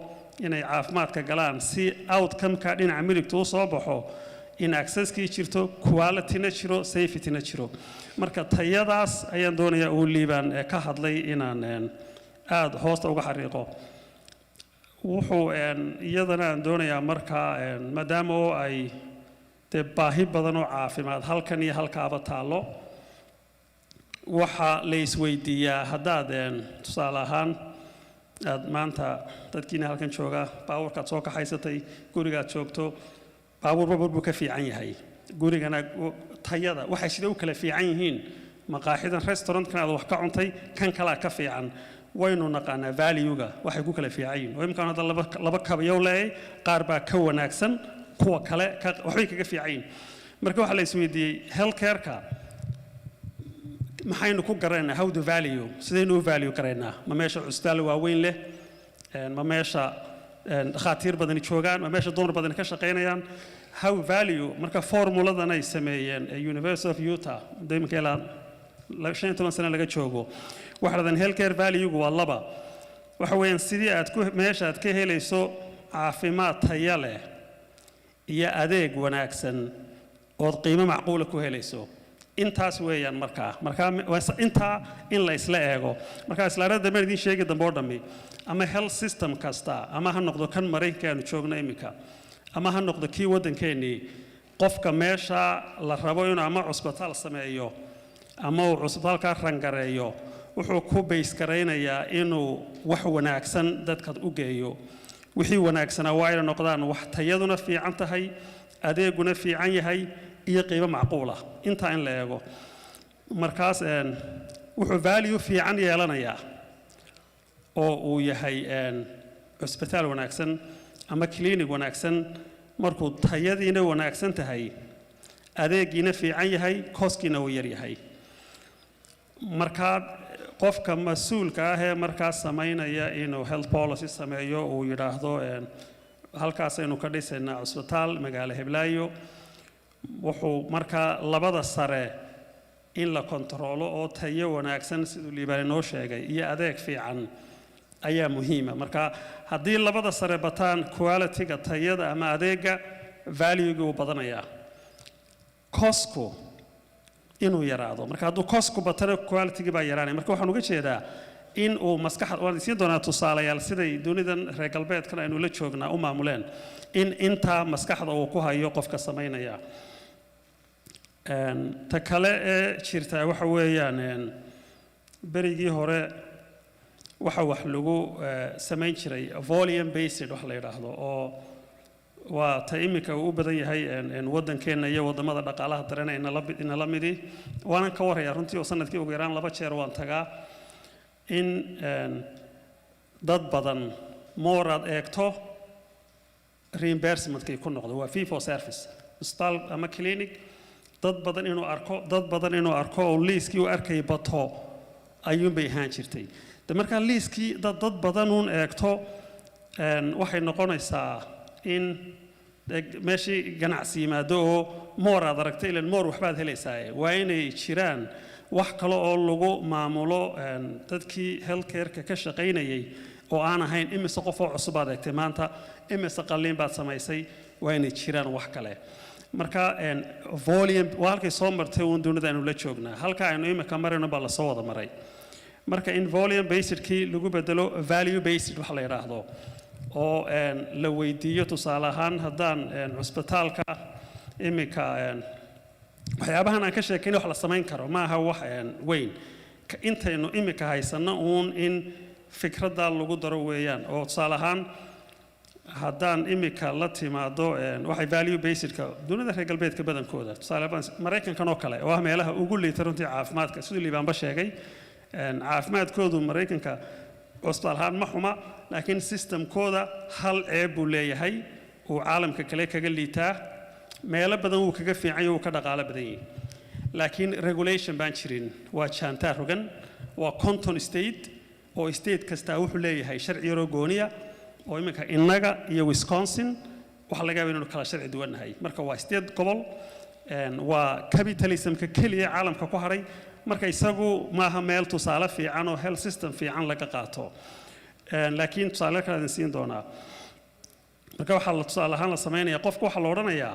inay caafimaadka galaan si outcome-ka dhinaca midigta u soo baxo in accesskii jirto quality-na jiro safety-na jiro marka tayadaas ayaan doonayaa uu liibaan ka hadlay inaan aad hoosta uga xariiqo wuxuu iyadana aan doonayaa markaa maadaama oo ay dee baahi badan oo caafimaad halkan iyo halkaaba taallo waxaa la isweydiiyaa haddaad tusaale ahaan aad maanta dadkiina halkan jooga baabuurkaad soo kaxaysatay gurigaad joogto baabuurba buu ka fiican yahay gurigana tayada waxay sida u kala fiican yihiin maqaaxidan restaurantkan aad wax ka cuntay kan kalaa ka fiican waynu naqaanaa value-ga waxay ku kala fiican yihiin oo imkaan hadda laba kabayow leeyahay qaar baa ka wanaagsan kuwa kale waxbay kaga fiican yihiin marka waxaa la isweydiiyey healthcare-ka maxaynu ku garanaa how to value sidaynu u value garaynaa ma meesha cusbitaal waaweyn leh ma meesha dhakhaatiir badani joogaan ma meesha dumar badani ka shaqaynayaan how value marka formuladan ay sameeyeen University of Utah daymanka ilaa 15 sano laga joogo waxa la healthcare value-gu waa laba waxa weeyaan sidii aad ku meesha aad ka helayso caafimaad tayo leh iyo adeeg wanaagsan oo qiimo macquul ah ku helayso intaas weeyaan markaa intaa in la isla eego marka islaaradda ma idin sheegi dambe oo dhammi ama health system kasta ama ha noqdo kan Mareykanka joogna imika ama ha noqdo kii waddankeennii qofka meesha la rabo inuu ama cusbitaal sameeyo ama uu cusbitaalka rangareeyo wuxuu ku base garaynayaa inuu wax wanaagsan dadka u geeyo wixii wanaagsana waa inay noqdaan wax tayaduna fiican tahay adeeguna fiican yahay iyo qiimo macquul ah inta in la eego markaas wuxuu value fiican yeelanayaa oo uu yahay cusbitaal wanaagsan ama clinic wanaagsan markuu tayadiina wanaagsan tahay adeegiina fiican yahay coskiina uu yar yahay marka qofka mas'uulka ah ee markaas sameynaya inuu health policy sameeyo uu yiraahdo halkaas aynu ka dhisaynaa cusbitaal magaalo Hiblaayo wuxuu markaa labada sare in la kontrolo oo tayo wanaagsan sidoo liibaan noo sheegay iyo adeeg fiican ayaa muhiima marka haddii labada sare bataan quality-ga tayada ama adeega value-gu uu badanayaa costku inuu yaraado marka hadduu costku batana quality-ga baa yaraanaya marka waxaan uga jeedaa in uu maskaxda waan siin doonaa tusaalayaal siday dunidan reer galbeedkan aynu la joognaa u maamuleen in inta maskaxda uu ku hayo qofka sameynaya ta kale ee jirta waxa weeyaan berigii hore waxa wax lagu sameyn jiray volume based wax la yiraahdo oo waa ta imika uu u badan yahay waddankeena iyo wadamada dhaqaalaha daran in la midi waan ka waraya runtii oo sanadkii ugu yaraan 2 jeer waan tagaa in dad badan mooraad eegto reimbursementkay ku noqdo waa fee for service hospital ama clinic dad badan inuu arko oo liiskii uu arkay bato ayuunbay ahaan jirtay de markaa liiskii dad badan uun eegto waxay noqonaysaa in meeshii ganacsi yimaado oo mooraad aragtay ilan moor waxbaad helaysaa waa inay jiraan wax kale oo lagu maamulo dadkii healthcare-ka ka shaqaynayay oo aan ahayn imise qof oo cusub aad eegtay maanta imise qalliin baad samaysay waa inay jiraan wax kale marka volume waa halkay soo martay uun dunida aynu la joognaa halka aynu imika marayno baa lasoo wada maray marka in volume basedkii lagu bedelo value based wax la yidhaahdo oo la weydiiyo tusaale ahaan haddaan cusbitaalka imika waxyaabahan aan ka sheekayn wax la samayn karo ma aha wax weyn intaynu imika haysanno uun in fikradda lagu daro weeyaan oo tusaale ahaan haddaan imika la timaado waxay value basedka dunida reer galbeedka badankooda tusaale maraykankan oo kale oo ah meelaha ugu liita runtii caafimaadka siduu liibaanba sheegay caafimaadkoodu maraykanka cusbitaal ahaan ma xuma laakiin systemkooda hal ceeb buu leeyahay uu caalamka kale kaga liitaa meelo badan wuu kaga fiican yahay wuu ka dhaqaalo badan yahay laakiin regulation baan jirin waa jaantaa rogan waa conton state oo state kasta wuxuu leeyahay sharci yaroo gooniya oo iminka innaga iyo Wisconsin waxa laga yaabaa inuu kala sharci duwanahay marka waa state gobol waa capitalismka kaliya caalamka ku haray marka isagu maaha meel tusaale fiican oo health system fiican laga qaato laakiin tusaale kale siin doonaa marka waxa la tusaale ahaan la sameeyaa qofku waxa la oranayaa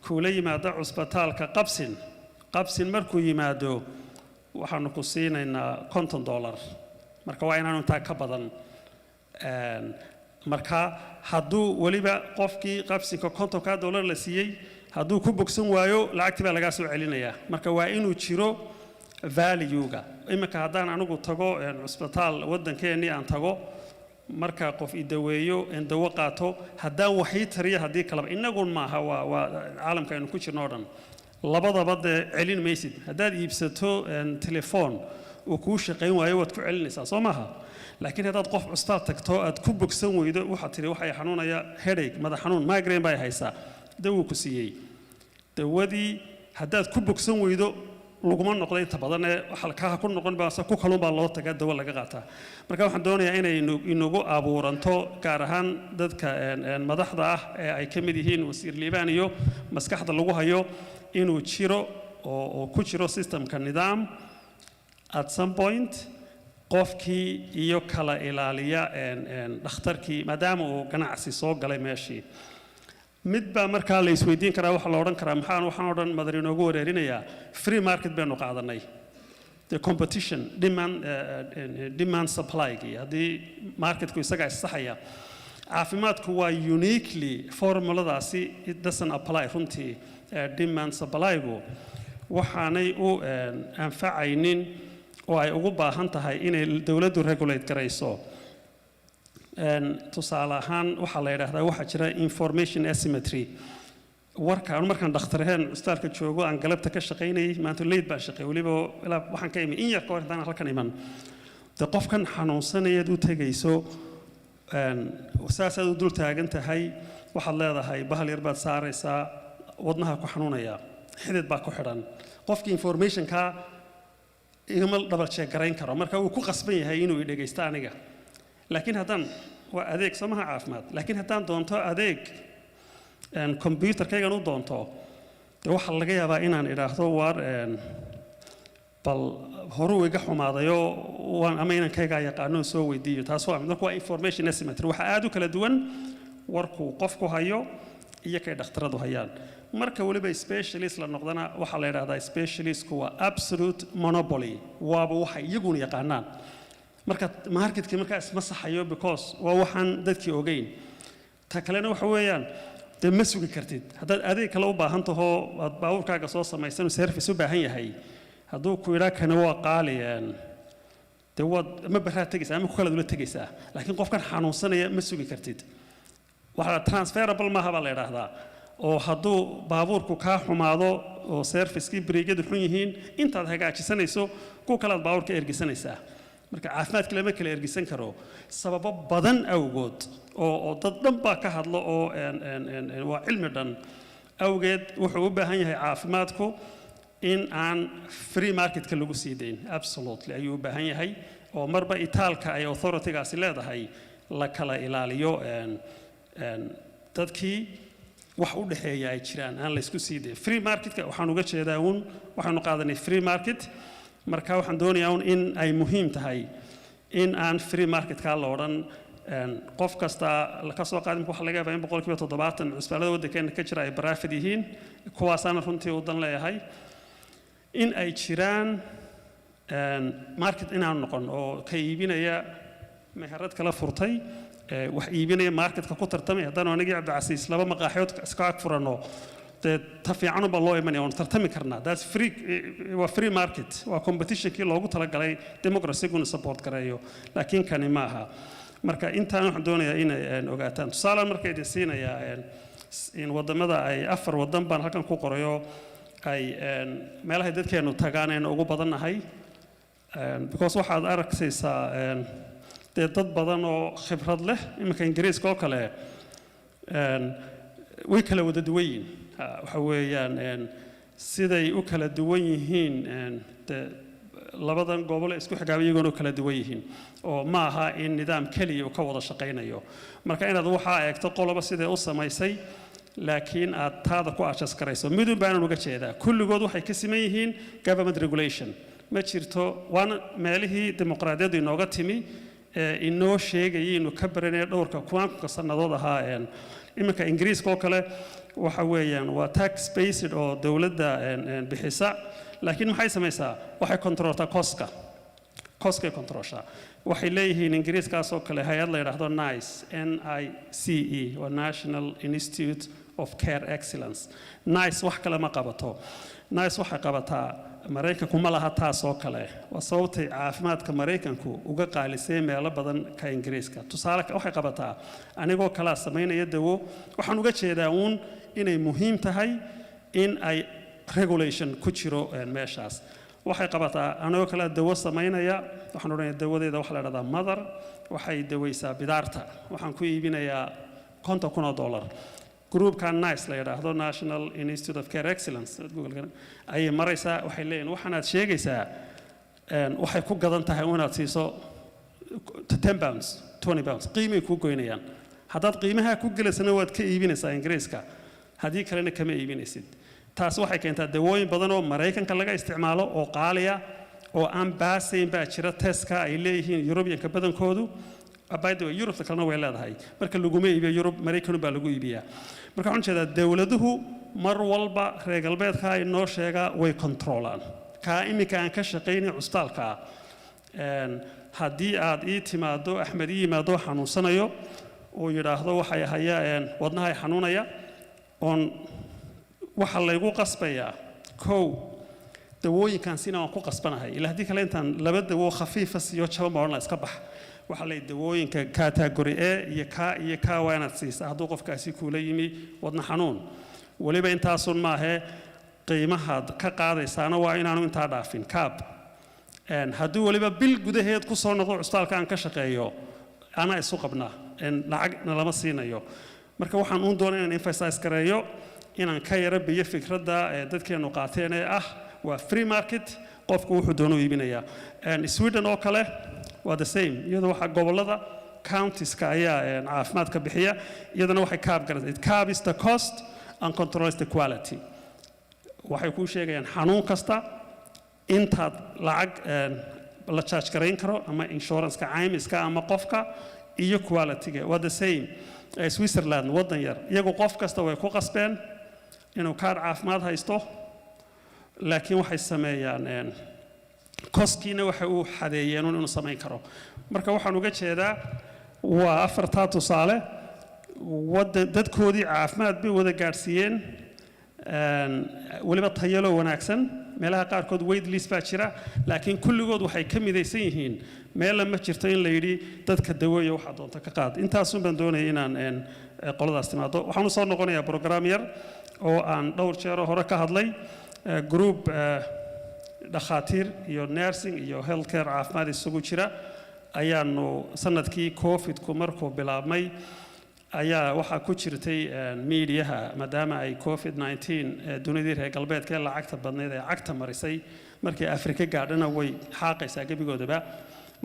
kuula yimaada cusbitaalka qabsin markuu yimaado waxaanu ku siinaynaa $50 marka waa inaanu intaa ka badan marka hadduu waliba qofkii qabsinka $50 la siiyey hadduu ku bogsan waayo lacagtii baa laga soo celinayaa marka waa inuu jiro value-ga imika haddaan anigu tago cusbitaal waddankeennii aan tago marka qof i daweeyo dawo qaato haddaan waxii tariya haddii kaleba innagun maaha waa caalamka aynu ku jirno oo dhan labadaba dee celin maysid haddaad iibsato telefoon uu kuu shaqayn waayo waad ku celinaysaa soo maaha laakiin haddaad qof cusbitaal tagto aad ku bogsan weydo waxaad tiri waxay xanuunaya headache madax xanuun migraine baa haysaa dawuu ku siiyey dawadii haddaad ku bogsan weydo laguma noqdo inta badan ee halkaa ku noqon baa ku kalun baa loo tagaa dawo laga qaataa marka waxaan doonayaa inay inagu abuuranto gaar ahaan dadka madaxda ah ee ay ka mid yihiin wasiir liibaan iyo maskaxda lagu hayo inuu jiro oo ku jiro systemka nidaam at some point qofkii iyo kala ilaaliya dhakhtarkii maadaama uu ganacsi soo galay meeshii mid baa markaa la isweydiin karaa waxa la odhan karaa waxaan oo dhan madar inoogu wareerinayaa free market baynu qaadanay the competition demand supply-gii haddii marketku isagaa issaxaya caafimaadku waa uniquely formuladaasi it doesn't apply runtii demand supply-gu waxaanay u anfacaynin oo ay ugu baahan tahay inay dawladdu regulate garayso tusaale ahaan waxaa la yidhaahdaa waxaa jira information asymmetry warkaan markaan dhakhtaraheen cusbitaalka joogo aan galabta ka shaqaynayay maanta leyd baan shaqeey weliba waxaan ka imi in yar ka hor haddaan halkan iman de qofkan xanuunsanayaad u tegayso saasaad u dul taagan tahay waxaad leedahay bahal yar baad saaraysaa wadnaha ku xanuunaya xidid baa ku xidhan qofkii informationka igama double check garayn karo marka uu ku qasban yahay inuu i dhegaysto aniga laakiin haddaan waa adeeg samaha caafimaad laakiin haddaan doonto adeeg computerkaygan u doonto dee waxaa laga yaabaa inaan idhaahdo waar bal horuu iga xumaadayo ama inankaygaa yaqaano soo weydiiyo taas waa marka waa information asymmetry waxaa aad u kala duwan warkuu qofku hayo iyo kay dhakhtaradu hayaan marka waliba specialist la noqdana waxaa la yidhaahdaa specialistku waa absolute monopoly waaba waxay iyaguna yaqaanaan marka marketkii markaas ma saxayo because waa waxaan dadkii ogeyn ta kalena waxa weeyaan dee ma sugi kartid haddaad adeeg kale u baahan taho aad baabuurkaaga soo samaysan service u baahan yahay hadduu ku idhaa kana waa qaali dee waad ma baraa tegaysaa ama ku kalaad ula tegaysaa laakiin qofkan xanuunsanaya ma sugi kartid waxaa transferable maaha baa la yidhaahdaa oo hadduu baabuurku kaa xumaado oo servicekii bareegyadu xun yihiin intaad hagaajisanayso ku kalaad baabuurka ergisanaysaa marka caafimaadka lama kala ergisan karo sababo badan awgood oo dad dhan baa ka hadlo oo waa cilmi dhan awgeed wuxuu u baahan yahay caafimaadku in aan free marketka lagu sii dayn absolutely ayuu u baahan yahay oo marba itaalka ay authoritygaasi leedahay la kala ilaaliyo dadkii wax u dhaxeeya ay jiraan aan la isku sii dayn free marketka waxaan uga jeedaa waxaanu qaadanay free market marka waxaan doonayaa in ay muhiim tahay in aan free marketka la odhan qof kasta ka soo qaadin waxa laga yaabaa in 70% cusbaalada waddankeena ka jira ay baraafid yihiin kuwaasaana runtii u dan leeyahay in ay jiraan market inaan noqon oo ka iibinaya meherad kala furtay wax iibinaya marketka ku tartamay haddana anigii cabdicasiis laba maqaaxiyood iska ag furano ta fiican ba loo imanaya oon tartami karnaa that's free waa free market waa competitionkii loogu talagalay democracy-guna support gareeyo laakiin kani ma aha marka intaan waxaan doonayaa inay ogaataan tusaale markay idin siinayaa in wadamada ay 4 wadan baan halkan ku qorayo ay meelaha dadkeenu tagaan in ugu badannahay because waxaad arkaysaa dad badan oo khibrad leh iminka ingiriiska oo kale way kala wada duwan yihiin waxa weeyaan siday u kala duwan yihiin labadan gobol isku xigaaba iyagoona u kala duwan yihiin oo ma aha in nidaam keliya uu ka wada shaqaynayo marka inaad waxaa eegto qoloba siday u samaysay laakiin aad taada ku adjust garayso midun baanan uga jeedaa kulligood waxay ka siman yihiin government regulation ma jirto waana meelihii dimuqraadiyaddu inooga timi inoo sheegayay inuu ka baranaya dhowrka kuwaanka sannadood ahaa iminka ingiriiska oo kale waxa weeyaan waa tax based oo dowladda bixisa laakiin maxay samaysaa waxay kontroltaa koskay kontrolshaa waxay leeyihiin ingiriiskaas oo kale hay-ad la yidhaahdo nice NICE waa National Institute of Care Excellence nice wax kale ma qabato nice waxay qabataa maraykanku ma laha taas oo kale waa sababtay caafimaadka maraykanku uga qaalisay meelo badan ka ingiriiska tusaale waxay qabataa anigoo kala samaynaya dawo waxaan uga jeedaa inay muhiim tahay in ay regulation ku jiro meeshaas waxay qabataa anigoo kala dawo samaynaya waxaan odhanayaa dawadeeda waxa la yidhahdaa mother waxay dawaysaa bidaarta waxaan ku iibinayaa $50,000 groupkan nice la yidhaahdo National Institute of Care Excellence Google ayay maraysaa waxay leeyihiin waxaanaad sheegaysaa waxay ku gadan tahay inaad siiso 10 pounds 20 pounds qiimay ku goynayaan haddaad qiimaha ku gelaysana waad ka iibinaysaa ingiriiska haddii kalena kama iibinaysid taas waxay keentaa dawooyin badan oo maraykanka laga isticmaalo oo qaaliya oo aan baasayn baa jira testka ay leeyihiin Europeanka badankoodu by the way Europe kalena way leedahay marka laguma iibiyo Europe Maraykan baa lagu iibiyaa marka waxaan jeedaa dawladuhu mar walba reer galbeedka ay noo sheegaa way controlaan ka imika aan ka shaqeynay cusbaalka haddii aad ii timaado Axmed ii yimaado xanuunsanayo oo yiraahdo waxay hayaan wadnaha xanuunaya on waxa laygu qasbayaa dawooyinkan sina aan ku qasbanahay ilaa hadii kale intaan laba dawo khafiif ah iyo jaba marna iska bax waxa la dawooyinka category A iyo ka waa inaad siisaa hadduu qofkaasi kula yimi wadna xanuun waliba intaasun ma aha qiimaha ka qaadaysaana waa inaanu intaa dhaafin kaab hadduu waliba bil gudaheed ku soo noqdo cusbaalka aan ka shaqeeyo ana isu qabnaa lacagna lama siinayo marka waxaan doonaa inaan emphasize gareeyo inaan ka yara biyo fikradda dadkeenu qaateen ee waa free market qofku wuxuu doono iibinayaa Sweden oo kale waa the same iyadoo waxa gobolada counties-ka ayaa caafimaadka bixiya iyadana waxay kaab garan it cap is the cost and controls the quality waxay ku sheegayaan xanuun kasta intaad lacag la charge gareyn karo ama insurance-ka caymiska ama qofka iyo quality-ga waa the same Switzerland wadan yar iyagu qof kasta way ku qasbeen inuu kaar caafimaad haysto laakiin waxay sameeyaan koskiina waxa uu xadeeyeen inuu samayn karo marka waxaan uga jeedaa waa afarta tusaale dadkoodii caafimaad bay wada gaarsiiyeen waliba tayalo wanaagsan meelaha qaarkood wait list baa jira laakiin kulligood waxay ka midaysan yihiin meel ma jirto in la yiri dadka daweeyo waxa doonta ka qaad intaas baan doonayay inaan qoladaas timaado waxaan soo noqonayaa program yar oo aan dhowr jeer hore ka hadlay group dhakhaatiir iyo nursing iyo healthcare caafimaad isugu jira ayaanu sanadkii covid-ku markuu bilaabmay ayaa waxaa ku jirtay miidiyaha maadaama ay covid-19 dunidii reer galbeedka ee lacagta badneyd ee cagta marisay markii afrika gaadhana way xaaqaysaa gebigoodaba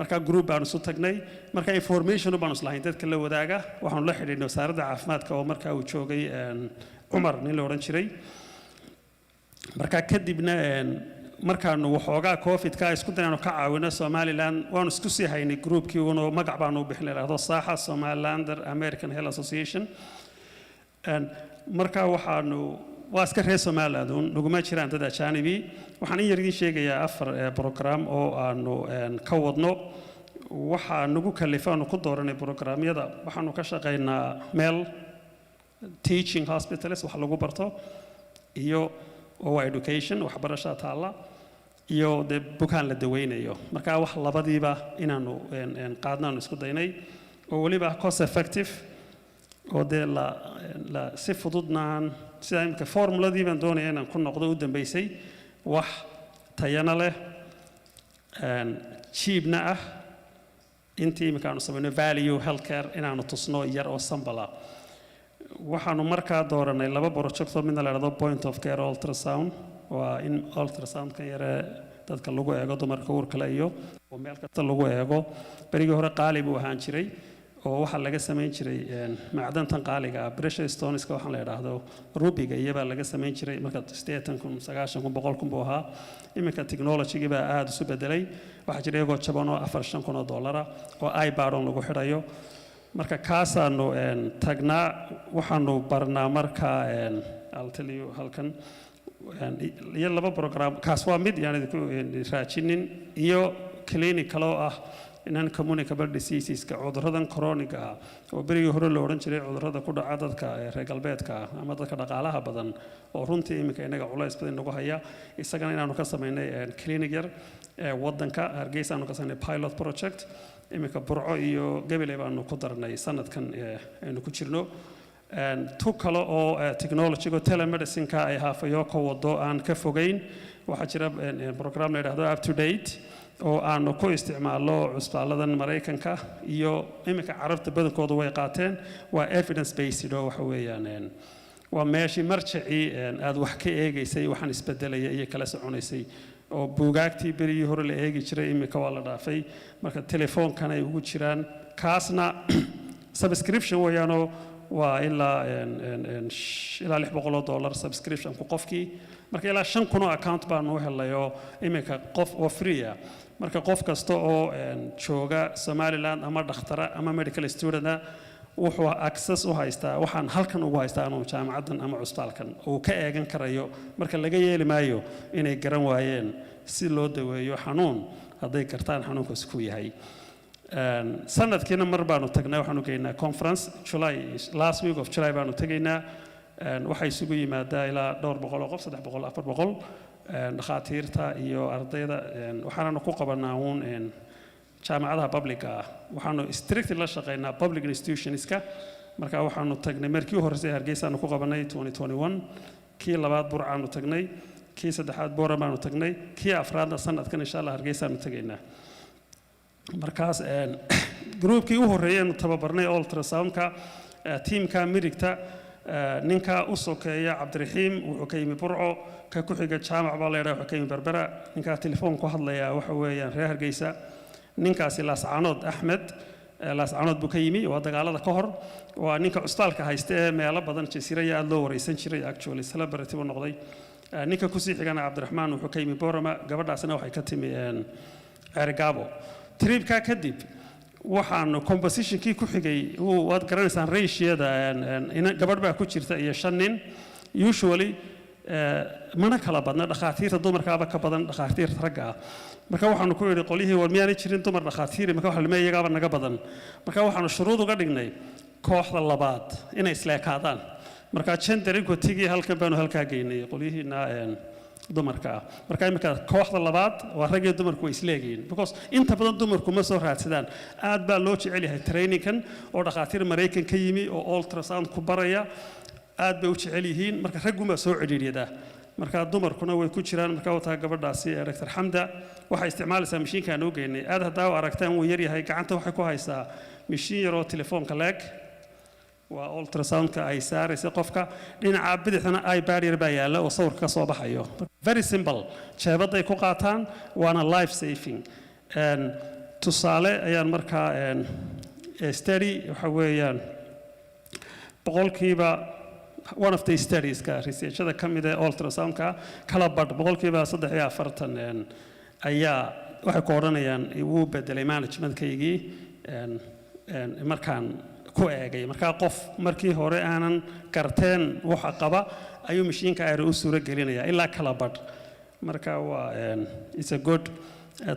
marka group baanu isu tagnay marka information baanu islahayn dadka la wadaaga waxaanu la xidhiidhnay wasaaradda caafimaadka oo markaa uu joogay cumar nin la odhan jiray marka kadibna markaanu waxoogaa covid-ka isku daynaanu ka caawino somaliland waanu isku sii haynay groupkii uno magac baanu u bixin lahaado saaxa somalilander american health association marka waxaanu waa iska reer somaliland naguma jiraan dad ajaanibi waxaan in yar idiin sheegayaa 4 program oo aanu ka wadno waxaa nagu kalifaanu ku dooranay programyada waxaanu ka shaqaynaa meel teaching hospitals wax lagu barto iyo oo education waxbarasho taala iyo de bukaan la daweynayo marka wax labadiiba inaanu qaadnaanu isku daynay oo waliba cost effective oo de la si fududnaan sida imka formuladii baan doonaya inaan ku noqdo u dambeysay wax tayana leh cheapna ah intii imkaanu samayno value healthcare inaanu tusno yar oo sambala waxaanu markaa dooranay 2 project oo midna la yiraahdo point of care ultrasound waa in ultrasound ka yare dadka lagu eego dumarka uurka leh iyo oo meel kasta lagu eego barigii hore qaali buu ahaan jiray oo waxa laga sameyn jiray macdantan qaaliga pressure stoneska waxa la yiraahdo rubiga iyaba laga sameyn jiray marka 80 90 buu ahaa iminka technology baa aad isu bedelay waxa jiray oo jaban oo $4,500 oo iPad lagu xirayo marka kaasaanu tagnaa waxaanu barnaa marka I'll tell you halkan iyo 2 program kaas waa mid yani raajinin iyo clinical oo ah inaan communicable diseases ka cudurradan chronic ah oo berigii hore loo oran jiray cudurrada ku dhaca dadka reer galbeedka ama dadka dhaqaalaha badan oo runtii imika inaga culays badan nagu haya isagana inaanu ka sameynay clinic yar wadanka Hargeysa aanu ka sameynay pilot project imika burco iyo gabaley baanu ku darnay sanadkan aynu ku jirno tu kale oo technology go telemedicine ka ay Havoyoco wado aan ka fogeyn waxa jira program la yiraahdo up to date oo aanu ku isticmaalo cusbaaladan Mareykanka iyo imika carabta badankooda way qaateen waa evidence based oo waxa weeyaan waa meeshii marjicii aad wax ka eegaysay waxaan isbedelaya iyo kala soconaysay oo buugaagtii berigii hore la eegi jiray imika waa la dhaafay marka telefoonkan ay ugu jiraan kaasna subscription weeyaanoo waa ilaa $600 subscription ku qofkii marka ilaa 5,000 account baan u helayo imika qof oo free ah marka qof kasta oo jooga Somaliland ama dhakhtara ama medical student wuxuu access u haystaa waxaan halkan ugu haystaa anoo jaamacadan ama cusbaalkan oo ka eegan karayo marka laga yeeli maayo inay garan waayeen si loo daweeyo xanuun haday kartaan xanuunka isku yahay sanadkiina mar baanu tagnay waxaanu geynaa conference last week of July baanu tagaynaa waxay isugu yimaadaa ilaa 200 qof 300 400 dhakhaatiirta iyo ardayda waxaanu ku qabanaa jaamacadaha publica waxaanu strictly la shaqeynaa public institutionska marka waxaanu tagnay markii horreysay Hargeysa aanu ku qabanay 2021 kii labaad burcaanu tagnay kii saddexaad Boorama aanu tagnay kii afraadna sanadkan insha Allah Hargeysa aanu tagaynaa markaas groupkii u horeeyay aanu tababarnay ultrasoundka teamka mirigta ninka u sokeeya Cabdiraxiim wuxuu ka yimi Burco ka ku xiga jaamac baa la yiraahdo wuxuu ka yimi Berbera ninka telefoon ku hadlaya waxa weeyaan reer Hargeysa ninkaasi Laascaanood Axmed Laascaanood buu ka yimi waa dagaalada ka hor waa ninka cusbaalka haysta ee meelo badan jasiiraya aad loo wareysan jiray actually celebrity buu noqday ninka ku sii xigana Cabdiraxmaan wuxuu ka yimi Boorama gabadhaasna waxay ka timi Ergabo tripka kadib waxaanu compositionkii ku xigay waad garanaysaan ratio-da gabadh baa ku jirta iyo 5 nin usually mana kala badna dhakhaatiirta dumarkaaba ka badan dhakhaatiirta ragga marka waxaanu ku yiri qolihii war miyaanay jirin dumar dhakhaatiir marka waxa la meeyay iyagaaba naga badan marka waxaanu shuruud uga dhignay kooxda labaad inay isleekaadaan marka gender equity halkan baanu halka geynay qolihiina dumarka marka imika kooxda labaad waa rag iyo dumarku way isleegayeen because inta badan dumarku ma soo raadsadaan aad baa loo jecel yahay trainingkan oo dhakhaatiir Mareykan ka yimi oo ultrasound ku baraya aad bay u jecel yihiin marka raggu ma soo ciriiriyada marka dumarkuna way ku jiraan marka wataa gabadhaasi Dr. Xamda waxay isticmaalaysaa mashiinka aan u geynay aad hadaa aragtaan wuu yar yahay gacanta waxay ku haysaa mashiin yar oo telefoonka leeg waa ultrasound-ka ay saaraysa qofka dhinaca bidixna eye barrier baa yaala oo sawirka ka soo baxayo very simple jeebaday ku qaataan waana life saving tusaale ayaan markaa study waxa weeyaan boqolkiiba one of the studies ka researchada ka mid ah ultrasound-ka kala badh boqolkiiba 43 ayaa waxay ku oranayaan uu bedelay management-kaygii markaan ku eegay marka qof markii hore aanan karteen waxa qaba ayuu mashiinka ay u suura gelinaya ilaa kala badh marka waa it's a good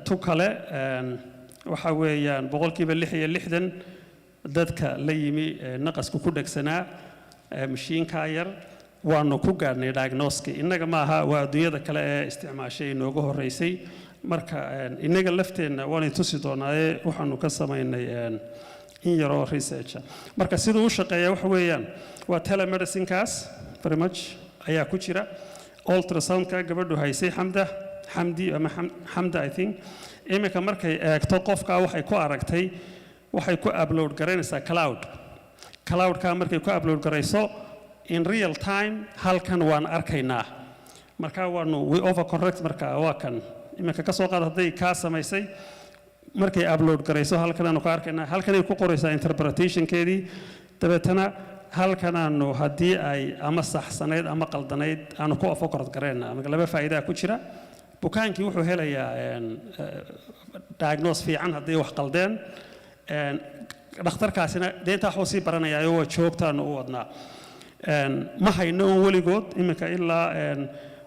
to kale waxa weeyaan boqolkiiba 66 dadka la yimi naqasku ku dhagsanaa mashiinka yar waanu ku gaarnay diagnosis inaga ma aha waa adduunyada kale ee isticmaashay inooga horeysay marka inaga lafteena waan tusi doonaa waxaanu ka sameynay in yaroo research marka sidoo uu shaqeeyaa waxa weeyaan waa telemedicine kaas very much ayaa ku jira ultrasound-ka gabadhu haysay Xamdi ama Xamda I think imika markay eegto qofka waxay ku aragtay waxay ku upload garanaysaa cloud-ka markay ku upload garayso in real time halkan waan arkaynaa marka waanu we overcorrect marka waa kan imika ka soo qaad haday ka samaysay markay upload garayso halkan aanu ka arkaynaa halkan ay ku qoraysaa interpretation-keedii dabeetana halkan aanu haddii ay ama saxsanayd ama qaldanayd aanu ku overcorrect gareynaa marka laba faa'iido ku jira bukaankii wuxuu helayaa diagnose fiican haddii wax qaldeen dhakhtarkaasina deenta waxuu sii baranayaa oo joogtaan u wadnaa ma hayno weligood imika ilaa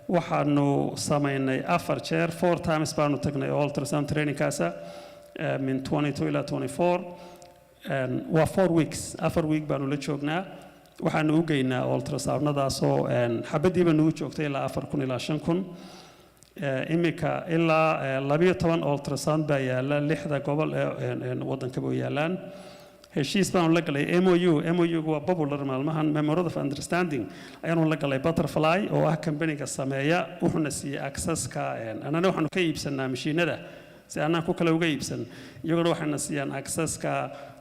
waxaanu samaynay 4 jeer 4 times baanu tagnay ultrasound training-kaasa min 22 ilaa 24 waa 4 weeks 4 week baanu la joognaa waxaanu u geynaa ultrasound-nadaasoo xabadii baanu u joogtay ilaa 4,000 ilaa 5,000 imika ilaa 12 ultrasound baa yaala 6 gobol ee waddanka buu yaalaan heshiis baanu la galay MOU waa popular maalmahan memorandum of understanding ayaanu la galay Butterfly oo ah company-ga sameeya wuxuuna siiyay access-ka anana waxaanu ka iibsanaa mashiinada si aanan ku kala uga iibsan iyaguna waxayna siiyaan access-ka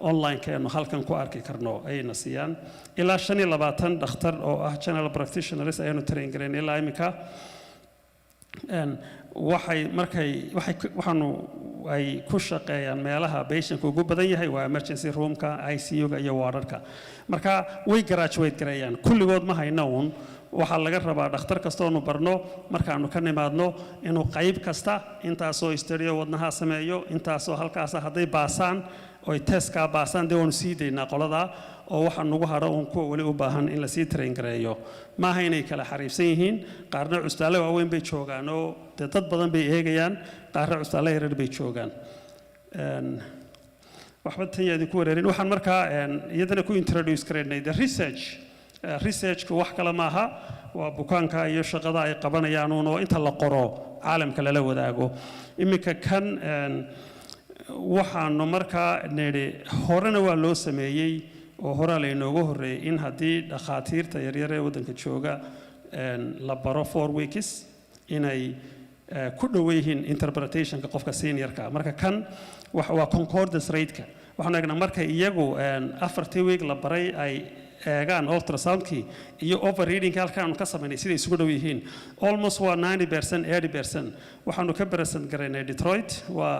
online-keenu halkan ku arki karno ayna siiyaan ilaa 25 dhakhtar oo ah general practitioners ayaanu train gareyn ilaa imika waxaanu ay ku shaqeeyaan meelaha patientku ugu badan yahay waa emergency room-ka ICU-ga iyo wardka marka way graduate gareeyaan kulligood ma hayno waxaa laga rabaa dhakhtar kasta oo barno markaanu ka nimaadno inuu qayb kasta intaasoo stereo wadnaha sameeyo intaasoo halkaas hadday baasaan oo test-ka baasaan dee waanu sii daynaa qolada oo waxa nagu hadho kuwa wali u baahan in la sii train gareeyo ma aha inay kala xariifsan yihiin qaarna custaale waaweyn bay joogaan oo dad badan bay eegayaan qaarna custaale yaryar bay joogaan waxba tan yaadi ku wareerin waxaan markaa iyadana ku introduce gareynay the research-ku wax kale ma aha waa bukaanka iyo shaqada ay qabanayaan oo inta la qoro caalamka lala wadaago imika kan waxaanu markaa nidhi horena waa loo sameeyey oo horaa laynooga horreeyey in haddii dhakhaatiirta yaryar ee waddanka jooga la baro 4 weeks inay ku dhow yihiin interpretationka qofka seniorka marka kan waa concordance rate-ka waxaan eegnaa marka iyagu 4 week la baray ay eegaan ultrasound-kii iyo overreading halkaanu ka samaynay siday isugu dhow yihiin almost waa 90% 80% waxaanu ka present garaynay Detroit waa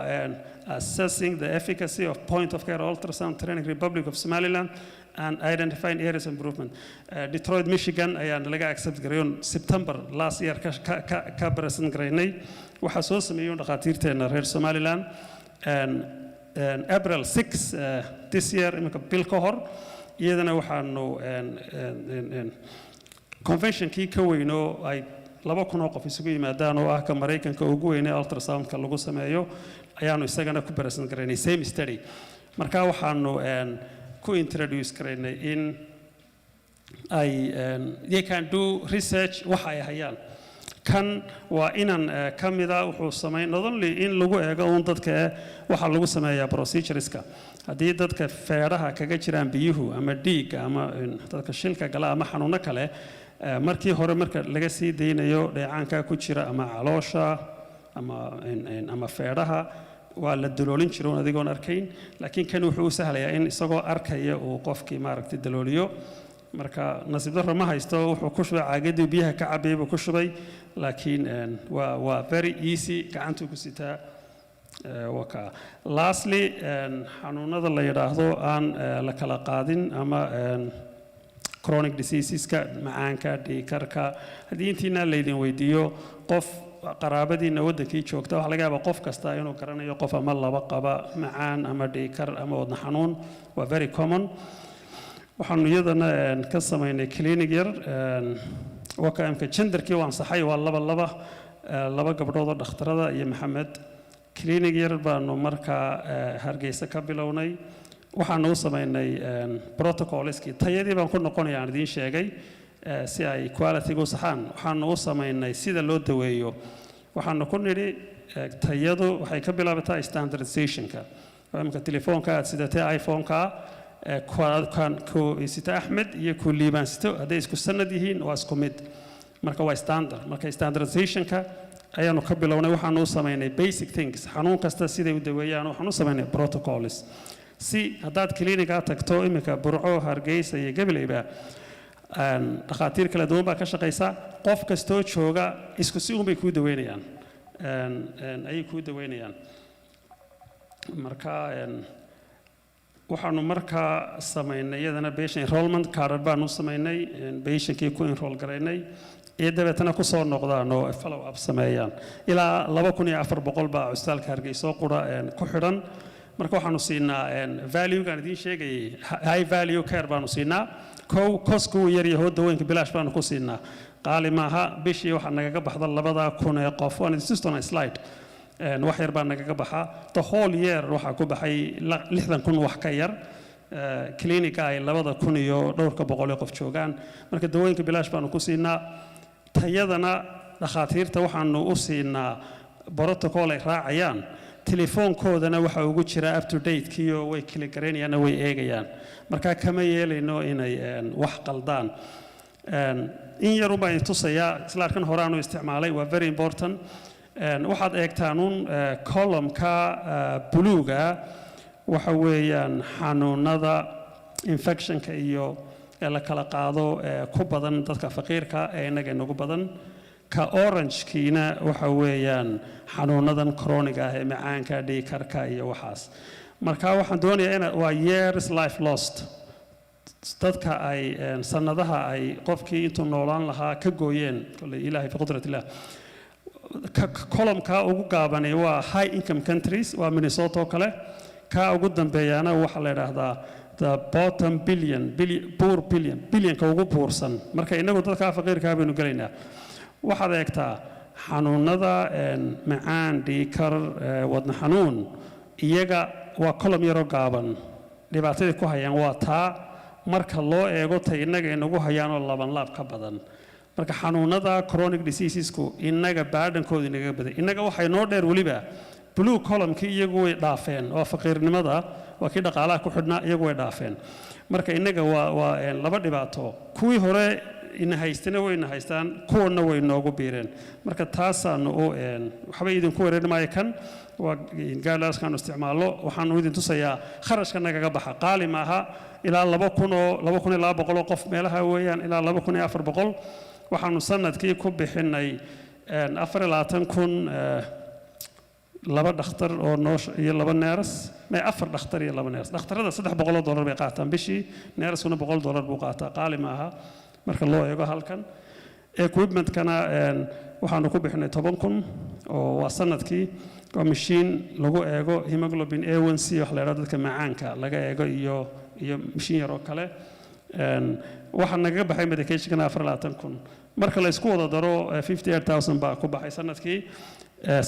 assessing the efficacy of point of care ultrasound training Republic of Somaliland and identifying areas of improvement Detroit Michigan ayaan laga accept garayn September last year ka present garaynay waxa soo sameeyay dhakhaatiirteena reer Somaliland and April 6 this year imika bil ka hor iyadana waxaanu convention-kii ka weyno ay 2,000 qof isugu yimaadaan oo ah ka Mareykanka ugu weynaa ultrasound-ka lagu sameeyo ayaanu isagana ku present gareynay same study marka waxaanu ku introduce gareynay in ay they can do research waxa ay hayaan kan waa inan kamida wuxuu sameeyay not only in lagu eego dadka waxa lagu sameeyaa procedureska haddii dadka feeraha kaga jiraan biyuhu ama dhiig ama dadka shilka gala ama xanuuno kale markii hore marka laga sii daynayo dheecaanka ku jira ama caloosha ama feedhaha waa la daloolin jiray adigoon arkayn laakiin kan wuxuu u sahlayaa in isagoo arkaya uu qofkii maaragtay dalooliyo marka nasiib darro ma haysto wuxuu ku shubay caagadii biyaha ka cabayay buu ku shubay laakiin waa very easy gacantuu ku sitaa waka lastly xanuunada la yidhaahdo aan la kala qaadin ama chronic diseaseska macaanka dhiigkarka haddii intiina laydin weydiiyo qof qaraabadiina waddankii joogta waxaa laga yaabaa qof kasta inuu garanayo qof ama laba qaba macaan ama dhiigkar ama wadna xanuun waa very common waxaanu iyadana ka samaynay clinic yar waka imka genderkii waan saxay waa laba gabdhood oo dhakhtarada iyo maxamed clinic yar baanu markaa hargeysa ka bilownay waxaanu u samaynay protocolskii tayadii baan ku noqonaya aan idiin sheegay si ay quality-gu saxaan waxaanu u samaynay sida loo daweeyo waxaanu ku nidhi tayadu waxay ka bilaabataa standardizationka imika telefoonka aad sidatay iphone-ka ku sita axmed iyo ku liibaan sito hadday isku sanad yihiin waa isku mid marka waa standard marka standardizationka ayaanu ka bilownay waxaanu u samaynay basic things xanuun kasta siday u daweeyaan waxaanu u samaynay protocols si haddaad clinic-a tagto imika burco hargeysa iyo gabileyba dhakhaatiir kala duwan baa ka shaqaysa qof kastoo jooga isku si unbay kuu daweynayaan ayay kuu daweynayaan marka waxaanu markaa samaynay iyadana patient enrollment card baanu samaynay patientkii ku enroll garaynay iyo dabeetana ku soo noqdaan oo follow up sameeyaan ilaa 2400 baa cusbitaalka hargeysa qura ku xidhan marka waxaanu siinaa value-gaan idiin sheegayay high value care baanu siinaa kosku yar iyo dawooyinka bilaash baanu ku siinaa qaali maaha bishii waxaa nagaga baxda 2000 ee qof waan just on a slide wax yar baa nagaga baxa the whole year waxaa ku baxay 60,000 wax ka yar clinic-a ay 2,000 iyo dhowrka boqol qof joogaan marka dawooyinka bilaash baanu ku siinaa tayadana dhakhaatiirta waxaanu u siinaa protocol ay raacayaan telefoonkoodana waxa ugu jira up to date kiyo way kala garanayaan way eegayaan marka kama yeelayno inay wax qaldaan in yar uma tusaya islaarkan hore aanu isticmaalay waa very important waxaad eegtaan column-ka buluuga waxa weeyaan xanuunada infectionka iyo la kala qaado ku badan dadka faqiirka ee inaga nagu badan ka orange-kiina waxa weeyaan xanuunadan chronic-ah ee macaanka dhiigkarka iyo waxaas marka waxaan doonayaa waa years life lost dadka ay sanadaha ay qofkii intuu noolaan lahaa ka gooyeen kolley ilaahay biqudratillah column-ka ugu gaabani waa high income countries waa Minnesota oo kale ka ugu dambeeyana waxa la yiraahdaa the bottom billion-ka ugu buursan marka inagu dadka faqiirka baynu galaynaa waxaad eegtaa xanuunada macaan dhiigkar wadna xanuun iyaga waa column yaro gaaban dhibaatadii ku hayaan waa taa marka loo eego tay inaga inagu hayaan oo laban laab ka badan marka xanuunada chronic diseasesku inaga baadhankooda inaga badan inaga waxay noo dheer waliba blue column-ki iyagu way dhaafeen oo faqiirnimada waa kii dhaqaalaha ku xidhnaa iyagu way dhaafeen marka inaga waa laba dhibaato kuwii hore ina haystana wayna haystaan kuwana way noogu biireen marka taasaanu waxba idinku wareermaayo kan waa gaalaaskaan isticmaalo waxaanu idin tusayaa kharashka nagaga baxa qaali maaha ilaa 2,200 qof meelaha weeyaan ilaa 2,400 waxaanu sanadkii ku bixinay 24,000 laba dhakhtar oo iyo laba neeras afar dhakhtar iyo laba neeras dhakhtarada $300 bay qaataan bishii neeraskuna $100 buu qaataa qaali maaha marka loo eego halkan equipment-kana waxaanu ku bixinay 10,000 oo waa sanadkii waa machine lagu eego hemoglobin A1C wax la yiraahdo dadka macaanka laga eego iyo machine yar oo kale waxa naga baxay medication-kana 24,000 marka la isku wada daro 58,000 baa ku baxay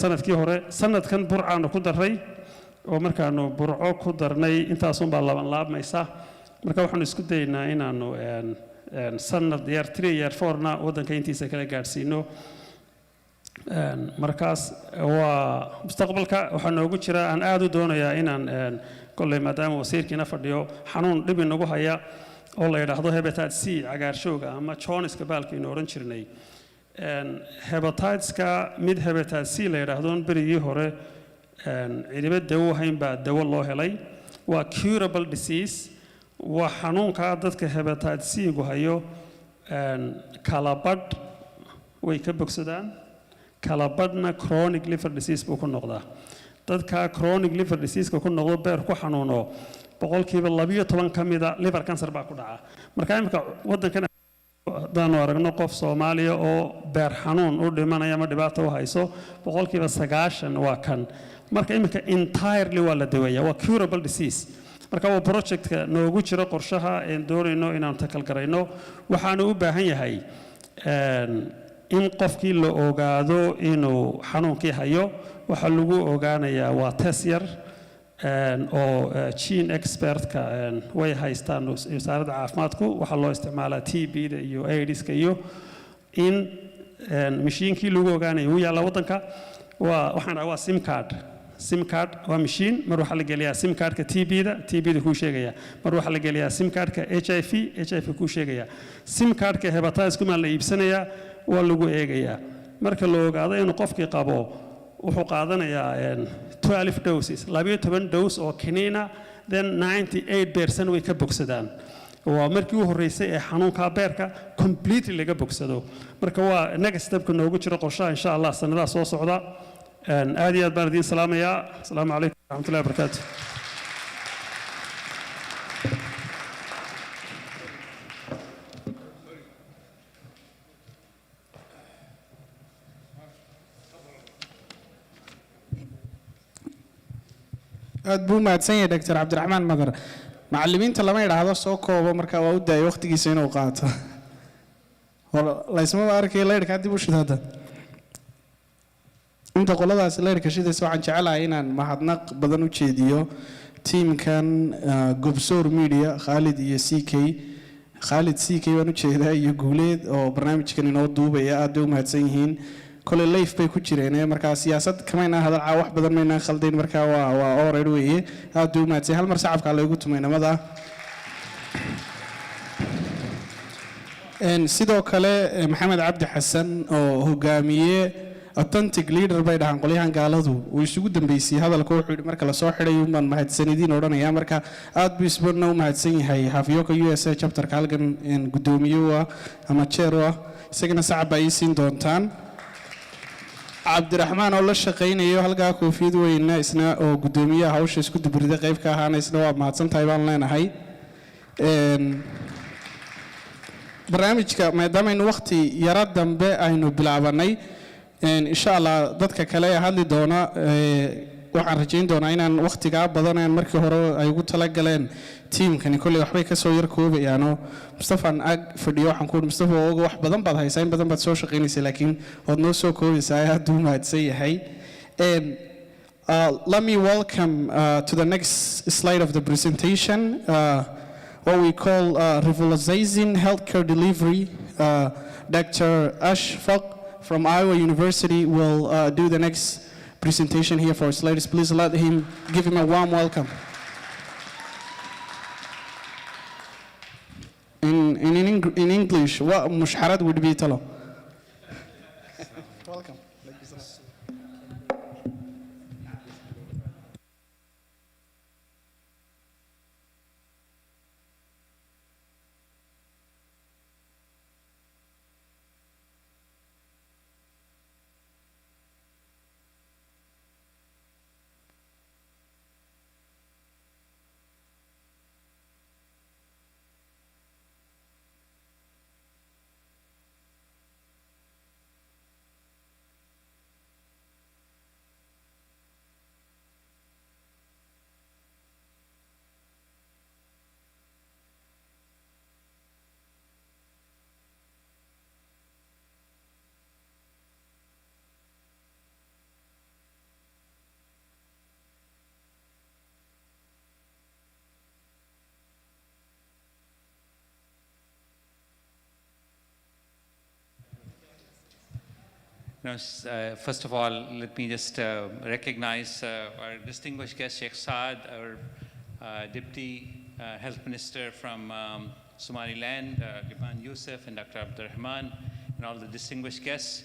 sanadkii hore sanadkan burcaanu ku daray oo markaanu burco ku darnay intaasun baa laban laabmaysa marka waxaanu isku daynaa inaanu sanad year 3 year 4na waddanka intiisa kala gaadhsiino markaas waa mustaqbalka waxaa noogu jira aan aad u doonayaa inaan kolley maadaama wasiirkiina fadhiyo xanuun dhib inagu haya oo la yidhaahdo hepatitis C cagaarshowga ama jaundiska baalkaynu odhan jirnay. Hepatitiska mid hepatitis C la yidhaahdo berigii hore cidiba dawo ahayn baa dawo loo helay. Waa curable disease, waa xanuunka dadka hepatitis C-gu hayo kala badh way ka bogsadaan, kala badhna chronic liver disease buu ku noqdaa. dadka chronic liver disease-ka ku noqdo beer ku xanuuno boqolkiiba 12 ka mida liver cancer baa ku dhaca. Marka imika waddankan haddaanu aragno qof Soomaaliya oo beer xanuun u dhimanaya ama dhibaato u hayso boqolkiiba 90 waa kan. Marka imika entirely waa la daweeyaa, waa curable disease. marka waa project-ka noogu jira qorshaha ee doonayno inaan takal garayno. Waxaanu u baahan yahay in qofkii la ogaado inuu xanuunkii hayo waxa lagu ogaanayaa waa test yar oo gene expert-ka way haystaan wasaaradda caafimaadku. waxaa loo isticmaalaa TB-da iyo AIDS-ka iyo in mashiinkii lagu ogaanayo uu yaalla waddanka. waxaan dhahaa waa sim card waa mashiin. mar waxaa la geliyaa sim cardka TB-da kuu sheegaya, mar waxaa la geliyaa sim cardka HIV kuu sheegaya. sim cardka hepatitis-ku maa la iibsanayaa, waa lagu eegayaa. marka la ogaado inuu qofkii qabo wuxuu qaadanayaa 12 doses 12 dose oo kiniina, then 98% way ka bogsadaan. waa markii u horeysay ee xanuunka beerka completely laga bogsado. marka waa next step-ka noogu jira qorshaha insha Allah sanadaha soo socda. aad iyo aad baan idiin salaamayaa. asalaamu calaykum waraxmatullahi wabarakaatu. aad buu mahadsan yahay Dr. Cabdiraxmaan Madar. macallimiinta lama yidhaahdo soo koobo, marka waa u daayay waqtigiisa inuu qaato. laysma arkay leyrka dib u shidada. inta qoladaas leyrka shidaysa waxaan jecelahay inaan mahadnaq badan u jeediyo tiimkan Gobsoor Media, Khalid iyo CK. Khalid CK baan u jeedaa iyo Guuleed oo barnaamijkan inoo duubaya. aad u mahadsan yihiin. kole life bay ku jireen marka siyaasad kamayna hadal wax badan mayna khaldayn. marka waa already weeye. aad u mahadsan. hal mar shacabka la igu tumaynamada. sidoo kale Maxamed Cabdi Xasan oo hogaamiye authentic leader bay dhahan qolyahan gaaladu uu isugu dambeysay hadalka wuxuu yiri marka la soo xiray uman mahadsanidin odhanaya. marka aad buu isbarna u mahadsan yahay Havoyoco USA chapter-ka halkan gudoomiye ama chair isagana sacab ay siin doontaan. Cabdiraxmaan oo la shaqeynayo halka koofiyad weyna isna oo gudoomiyaha hawsha isku dubrida qayb ka ahaana isna waa mahadsan tahay baan leenahay. barnaamijka maadaama aynu waqti yara dambe aynu bilaabanay insha Allah dadka kale ee hadli doona waxaan rajayn doonaa inaan waqtiga badan markii hore ay ugu tala galeen tiimkani kulli waxbay ka soo yar koobayaano. Mustafa ag fadhiyo waxaan ku Mustafa oo wax badan baad haysaa, in badan baad soo shaqeynaysaa, laakiin waad noo soo koobaysaa. aad u mahadsan yahay. Let me welcome to the next slide of the presentation what we call revolutionizing healthcare delivery. Dr. Ashfaq from Iowa University will do the next presentation here for us. Ladies, please give him a warm welcome. In English, what mushharad would be talo? Welcome. First of all, let me just recognize our distinguished guest, Sheikh Saad, our Deputy Health Minister from Somaliland, Liban Youssef and Dr. Abdurrahman, and all the distinguished guests.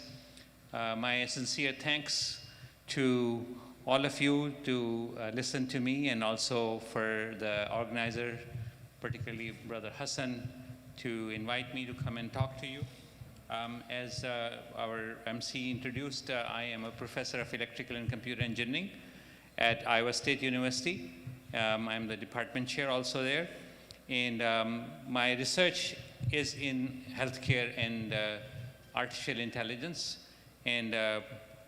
My sincere thanks to all of you to listen to me, and also for the organizer, particularly Brother Hassan, to invite me to come and talk to you. As our MC introduced, I am a professor of electrical and computer engineering at Iowa State University. I'm the department chair also there. And my research is in healthcare and artificial intelligence. And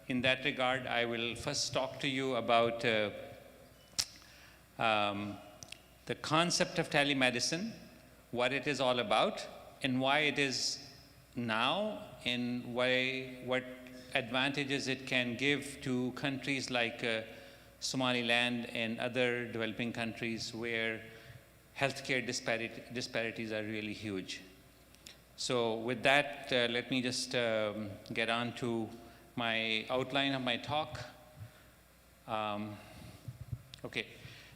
in that regard, I will first talk to you about the concept of telemedicine, what it is all about, and why it is now, and what advantages it can give to countries like Somaliland and other developing countries where healthcare disparities are really huge. So with that, let me just get on to my outline of my talk. Okay,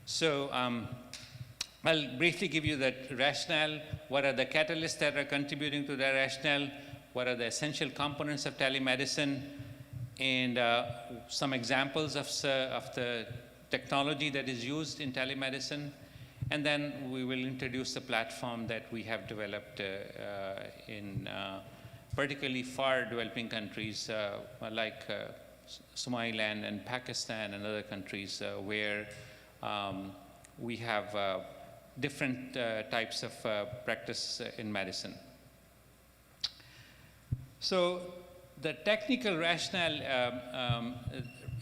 so I'll briefly give you the rationale. What are the catalysts that are contributing to the rationale? What are the essential components of telemedicine? And some examples of the technology that is used in telemedicine. And then we will introduce the platform that we have developed in particularly far developing countries like Somaliland and Pakistan and other countries where we have different types of practice in medicine. So the technical rationale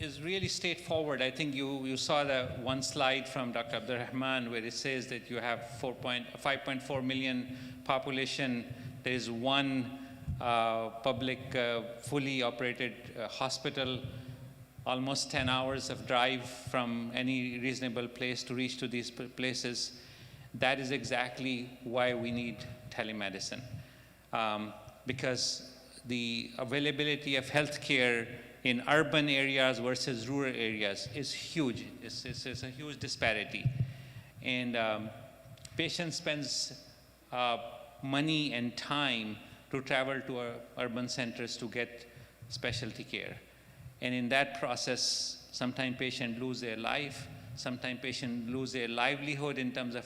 is really straightforward. I think you saw the one slide from Dr. Abdurrahman where it says that you have 5.4 million population. There is one public fully operated hospital, almost 10 hours of drive from any reasonable place to reach to these places. That is exactly why we need telemedicine, because the availability of healthcare in urban areas versus rural areas is huge. It's a huge disparity. And patient spends money and time to travel to urban centers to get specialty care. And in that process, sometimes patients lose their life, sometimes patients lose their livelihood in terms of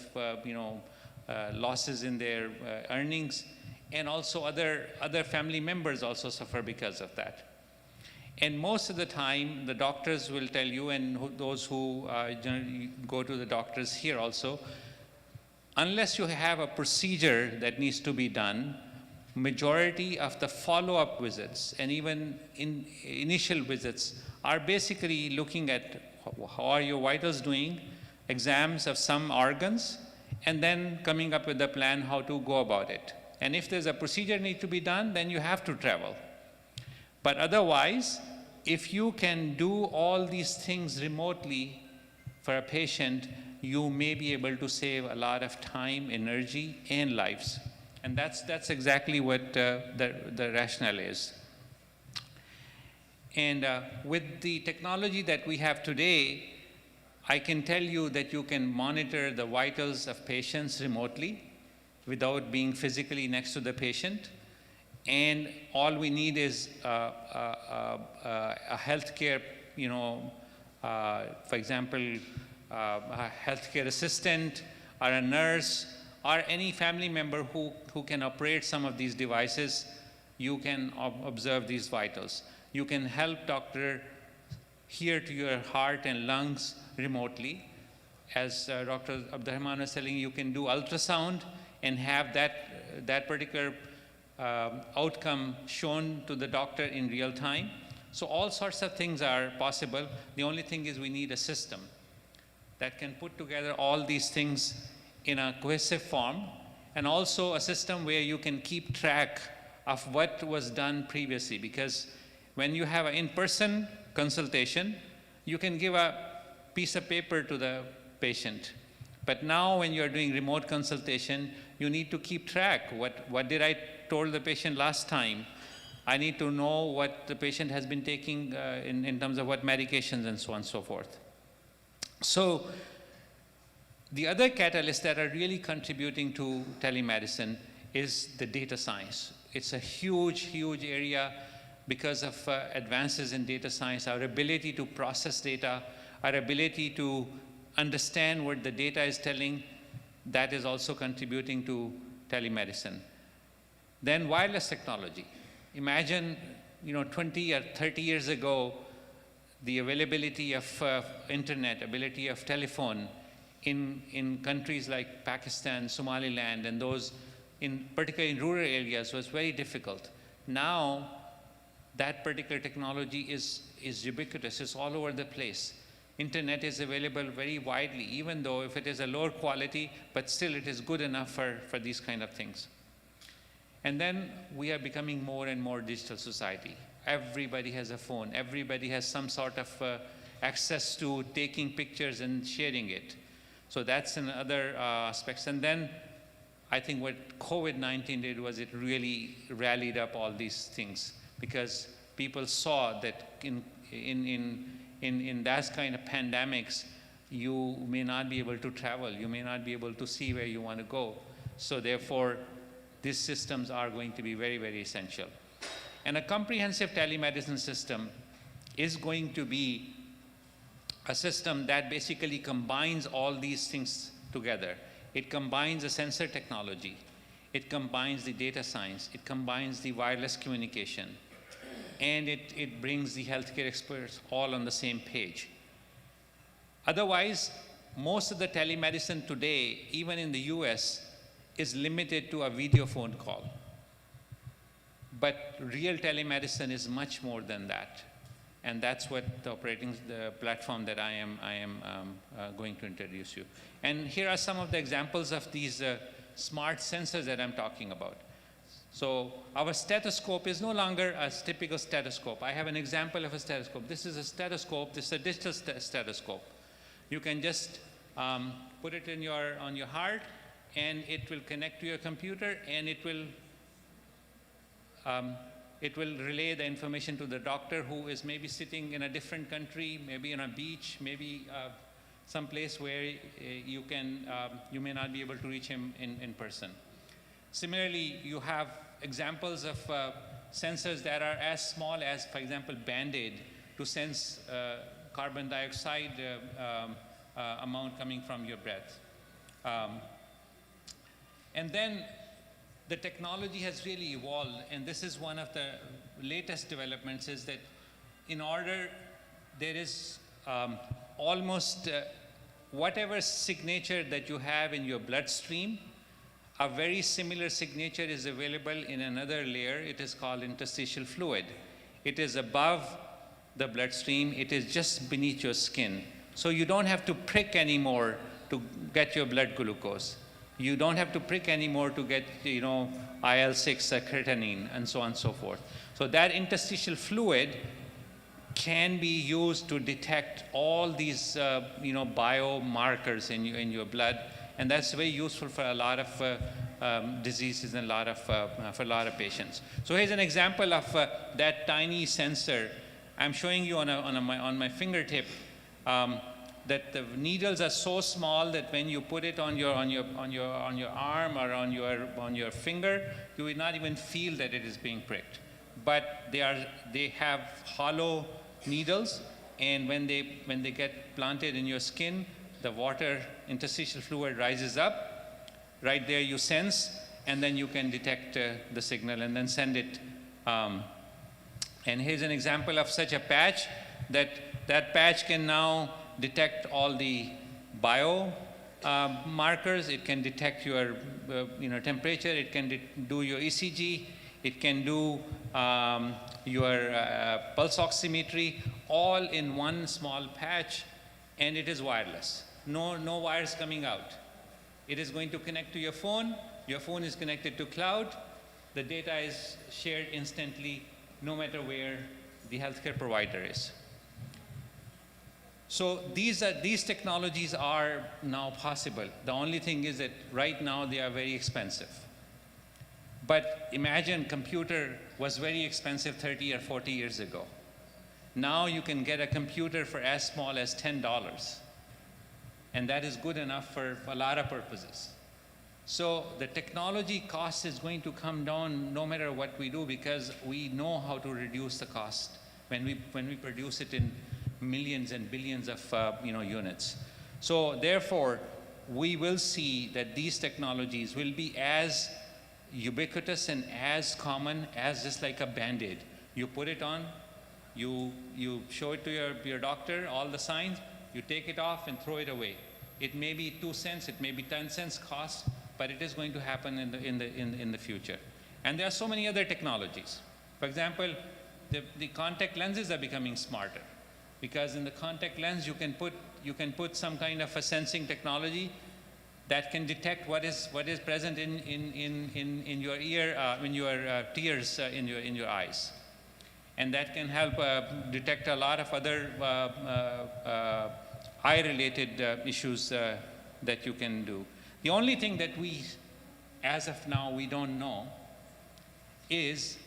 losses in their earnings, and also other family members also suffer because of that. And most of the time, the doctors will tell you, and those who generally go to the doctors here also, unless you have a procedure that needs to be done, majority of the follow-up visits and even initial visits are basically looking at how are your vitals doing, exams of some organs, and then coming up with a plan how to go about it. And if there's a procedure need to be done, then you have to travel. But otherwise, if you can do all these things remotely for a patient, you may be able to save a lot of time, energy, and lives. And that's exactly what the rationale is. And with the technology that we have today, I can tell you that you can monitor the vitals of patients remotely without being physically next to the patient. And all we need is a healthcare, for example, a healthcare assistant or a nurse or any family member who can operate some of these devices. You can observe these vitals. You can help doctor hear to your heart and lungs remotely. As Dr. Abdurrahman was telling you, can do ultrasound and have that particular outcome shown to the doctor in real time. So all sorts of things are possible. The only thing is we need a system that can put together all these things in a cohesive form, and also a system where you can keep track of what was done previously. Because when you have an in-person consultation, you can give a piece of paper to the patient. But now when you're doing remote consultation, you need to keep track. What did I told the patient last time? I need to know what the patient has been taking in terms of what medications and so on and so forth. So The other catalysts that are really contributing to telemedicine is the data science. It's a huge, huge area because of advances in data science, our ability to process data, our ability to understand what the data is telling, that is also contributing to telemedicine. Then wireless technology. Imagine, 20 or 30 years ago, the availability of internet, ability of telephone in countries like Pakistan, Somaliland, and those particularly in rural areas was very difficult. Now, that particular technology is ubiquitous, it's all over the place. Internet is available very widely, even though if it is a lower quality, but still it is good enough for these kind of things. And then we are becoming more and more digital society. Everybody has a phone. Everybody has some sort of access to taking pictures and sharing it. So that's another aspects. And then I think what COVID-19 did was it really rallied up all these things, because people saw that in that kind of pandemics, you may not be able to travel. You may not be able to see where you want to go. So therefore, these systems are going to be very, very essential. And a comprehensive telemedicine system is going to be a system that basically combines all these things together. It combines the sensor technology, it combines the data science, it combines the wireless communication, and it brings the healthcare experts all on the same page. Otherwise, most of the telemedicine today, even in the US, is limited to a video phone call. But real telemedicine is much more than that. And that's what the platform that I am going to introduce you. And here are some of the examples of these smart sensors that I'm talking about. So our stethoscope is no longer a typical stethoscope. I have an example of a stethoscope. This is a stethoscope. This is a digital stethoscope. You can just put it on your heart, and it will connect to your computer, and it will relay the information to the doctor, who is maybe sitting in a different country, maybe on a beach, maybe someplace where you may not be able to reach him in person. Similarly, you have examples of sensors that are as small as, for example, Band-Aid to sense carbon dioxide amount coming from your breath. And then the technology has really evolved, and this is one of the latest developments, is that there is almost whatever signature that you have in your bloodstream, a very similar signature is available in another layer. It is called interstitial fluid. It is above the bloodstream. It is just beneath your skin. So you don't have to prick anymore to get your blood glucose. You don't have to prick anymore to get, IL-6, creatinine, and so on and so forth. So that interstitial fluid can be used to detect all these, biomarkers in your blood, and that's very useful for a lot of diseases and for a lot of patients. So here's an example of that tiny sensor. I'm showing you on my fingertip. That the needles are so small that when you put it on your arm or on your finger, you will not even feel that it is being pricked. But they have hollow needles, and when they get planted in your skin, the water interstitial fluid rises up. Right there you sense, and then you can detect the signal and then send it. And here's an example of such a patch. That patch can now detect all the bio markers. It can detect your temperature. It can do your ECG. It can do your pulse oximetry, all in one small patch, and it is wireless. No wires coming out. It is going to connect to your phone. Your phone is connected to cloud. The data is shared instantly, no matter where the healthcare provider is. So these technologies are now possible. The only thing is that right now they are very expensive. But imagine computer was very expensive 30 or 40 years ago. Now you can get a computer for as small as $10. And that is good enough for a lot of purposes. So the technology cost is going to come down no matter what we do, because we know how to reduce the cost when we produce it in millions and billions of units. So therefore, we will see that these technologies will be as ubiquitous and as common as just like a Band-Aid. You put it on, you show it to your doctor, all the signs, you take it off and throw it away. It may be 2 cents, it may be 10 cents cost, but it is going to happen in the future. And there are so many other technologies. For example, the contact lenses are becoming smarter, because in the contact lens you can put some kind of a sensing technology that can detect what is present in your ear, in your tears in your eyes, and that can help detect a lot of other eye-related issues that you can do. The only thing that we, as of now, we don't know is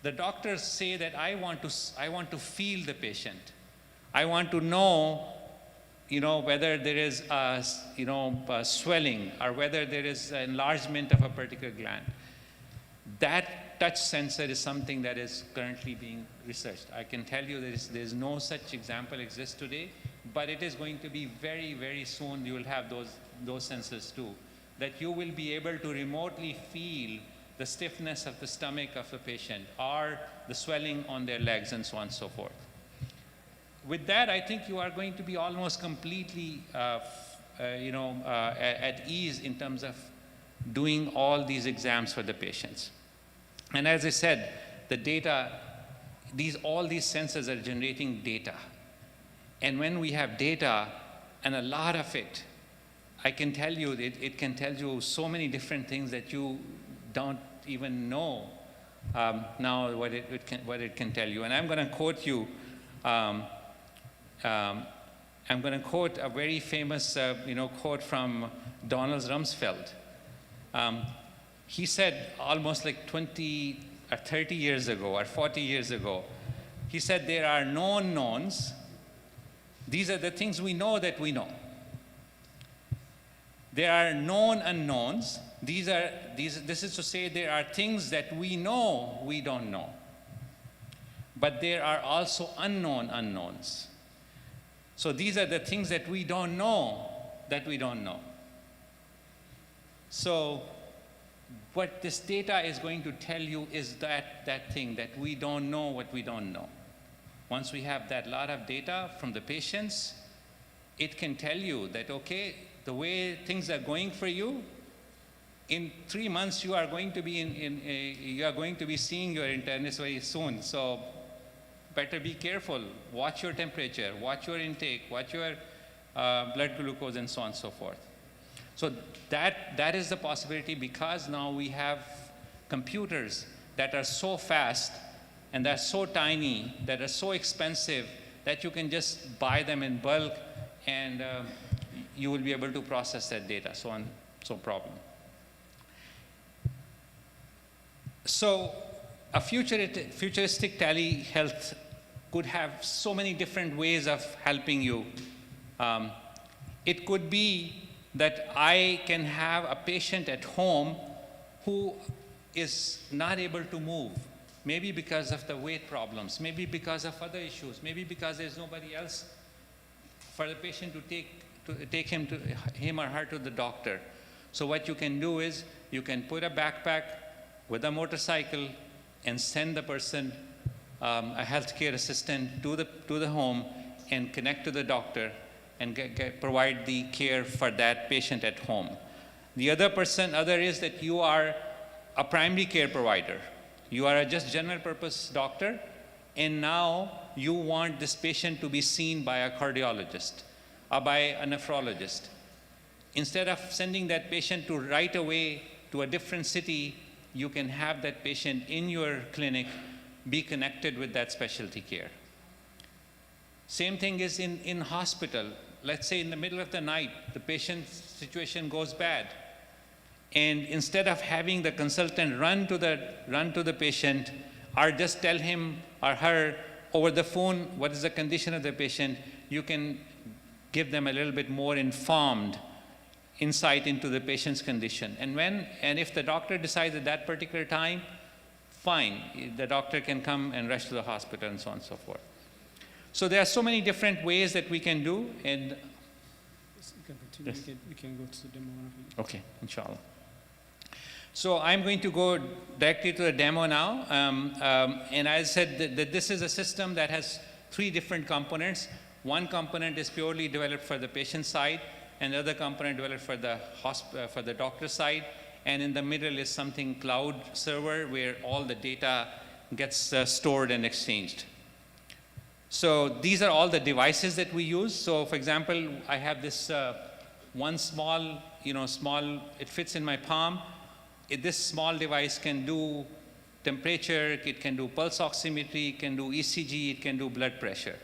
the doctors say that I want to feel the patient. I want to know, whether there is swelling or whether there is enlargement of a particular gland. That touch sensor is something that is currently being researched. I can tell you there's no such example exists today, but it is going to be very, very soon. You will have those sensors too, that you will be able to remotely feel the stiffness of the stomach of the patient or the swelling on their legs and so on and so forth. With that, I think you are going to be almost completely at ease in terms of doing all these exams for the patients. And as I said, the data, all these sensors are generating data. And when we have data, and a lot of it, I can tell you, it can tell you so many different things that you don't even know now what it can tell you. And I'm going to quote you, I'm going to quote a very famous quote from Donald Rumsfeld. He said almost like 20 or 30 years ago or 40 years ago, he said there are known knowns. These are the things we know that we know. There are known unknowns. This is to say there are things that we know we don't know. But there are also unknown unknowns. So these are the things that we don't know that we don't know. So what this data is going to tell you is that thing that we don't know what we don't know. Once we have that lot of data from the patients, it can tell you that, okay, the way things are going for you, in 3 months you are going to be seeing your internist very soon. So better be careful. Watch your temperature, watch your intake, watch your blood glucose, and so on and so forth. So that is the possibility, because now we have computers that are so fast and they're so tiny, that are so expensive, that you can just buy them in bulk and you will be able to process that data, so problem. So a futuristic telehealth could have so many different ways of helping you. It could be that I can have a patient at home who is not able to move, maybe because of the weight problems, maybe because of other issues, maybe because there's nobody else for the patient to take him or her to the doctor. So what you can do is you can put a backpack with a motorcycle and send the person, a healthcare assistant, to the home and connect to the doctor and provide the care for that patient at home. The other is that you are a primary care provider. You are a just general purpose doctor, and now you want this patient to be seen by a cardiologist or by a nephrologist. Instead of sending that patient to right away to a different city, you can have that patient in your clinic be connected with that specialty care. Same thing is in hospital. Let's say in the middle of the night, the patient's situation goes bad. And instead of having the consultant run to the patient or just tell him or her over the phone what is the condition of the patient, you can give them a little bit more informed insight into the patient's condition. And if the doctor decides at that particular time, fine, the doctor can come and rush to the hospital and so on and so forth. So there are so many different ways that we can do, and You can continue. Yes. We can go to the demo. okay, inshallah. So I'm going to go directly to the demo now. And I said that this is a system that has 3 different components. One component is purely developed for the patient side, and the other component developed for the doctor side. And in the middle is something cloud server where all the data gets stored and exchanged. So these are all the devices that we use. So for example, I have this one small, it fits in my palm. This small device can do temperature, it can do pulse oximetry, it can do ECG, it can do blood pressure.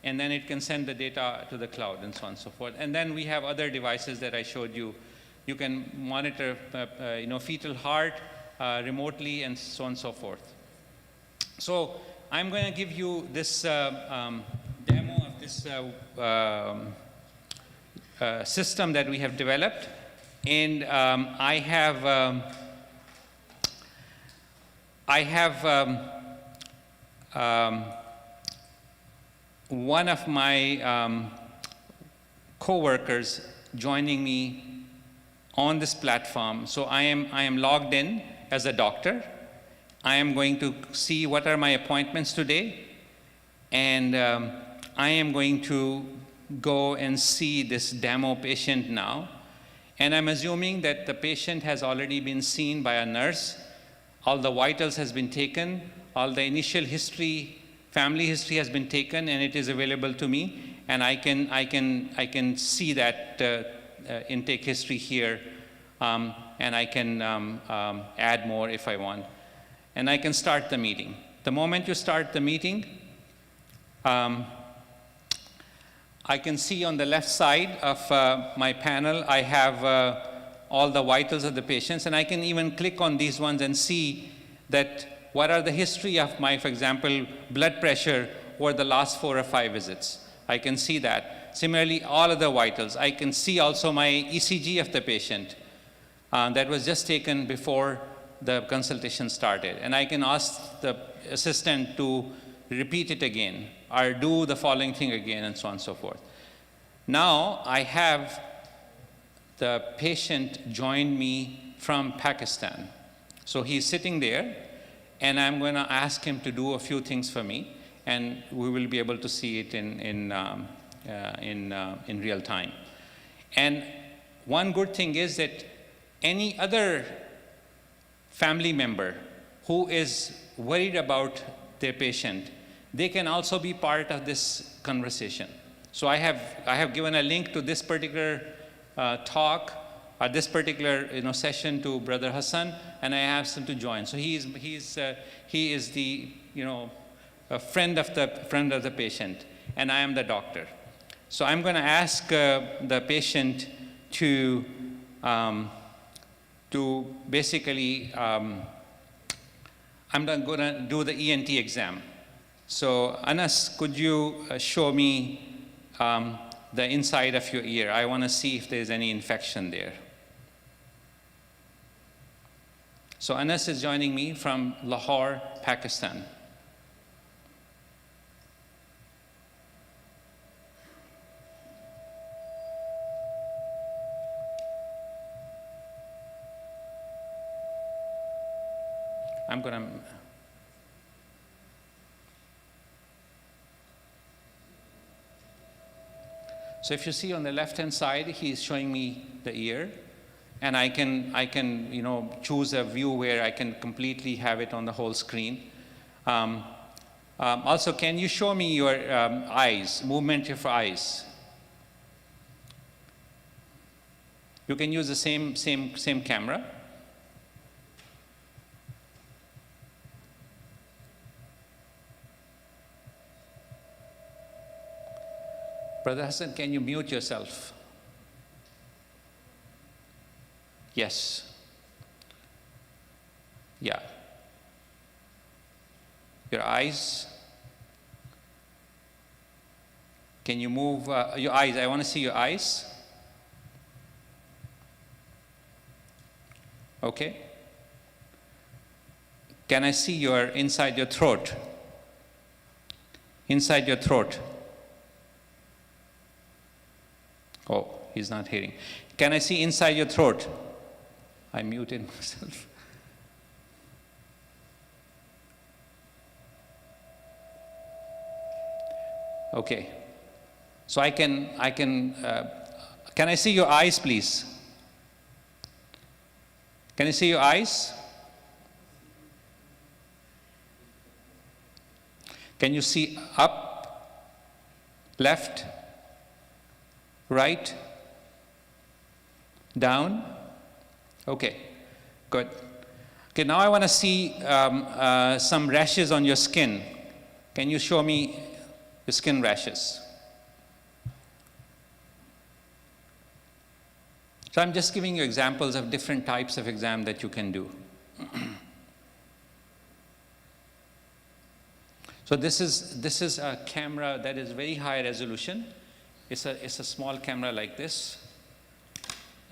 And then it can send the data to the cloud and so on and so forth. And then we have other devices that I showed you. You can monitor fetal heart remotely and so on and so forth. So I'm going to give you this demo of this system that we have developed. And I have one of my co-workers joining me on this platform. So I am logged in as a doctor. I am going to see what are my appointments today, and I am going to go and see this demo patient now. And I'm assuming that the patient has already been seen by a nurse. All the vitals has been taken, all the initial history, family history has been taken, and it is available to me. And I can see that intake history here, and I can add more if I want. And I can start the meeting. The moment you start the meeting, I can see on the left side of my panel, I have all the vitals of the patients, and I can even click on these ones and see that what are the history of my, for example, blood pressure over the last 4 or 5 visits. I can see that. Similarly, all of the vitals. I can see also my ECG of the patient that was just taken before the consultation started. And I can ask the assistant to repeat it again, or do the following thing again, and so on and so forth. Now I have the patient join me from Pakistan. So he's sitting there, and I'm going to ask him to do a few things for me, and we will be able to see it in real time. And one good thing is that any other family member who is worried about their patient, they can also be part of this conversation. So I have given a link to this particular talk, or this particular session to Brother Hassan, and I asked him to join. So he is the a friend of the patient, and I am the doctor. So I'm going to ask the patient to basically I'm going to do the ENT exam. So Anas, could you show me the inside of your ear? I want to see if there's any infection there. So Anas is joining me from Lahore, Pakistan. I'm going to So if you see on the left-hand side, he's showing me the ear, and I can choose a view where I can completely have it on the whole screen. Also, can you show me your eyes, movement of eyes? You can use the same camera. Brother Hassan, can you mute yourself? Yes. Yeah. Your eyes. Can you move your eyes? I want to see your eyes. Okay. Can I see your inside your throat? Inside your throat. Oh, he's not hearing. Can I see inside your throat? I muted myself. Okay. So can I see your eyes, please? Can you see your eyes? Can you see up, left, right, down? Okay, good. Okay, now I want to see some rashes on your skin. Can you show me your skin rashes? So I'm just giving you examples of different types of exam that you can do. So this is a camera that is very high resolution. It's a small camera like this,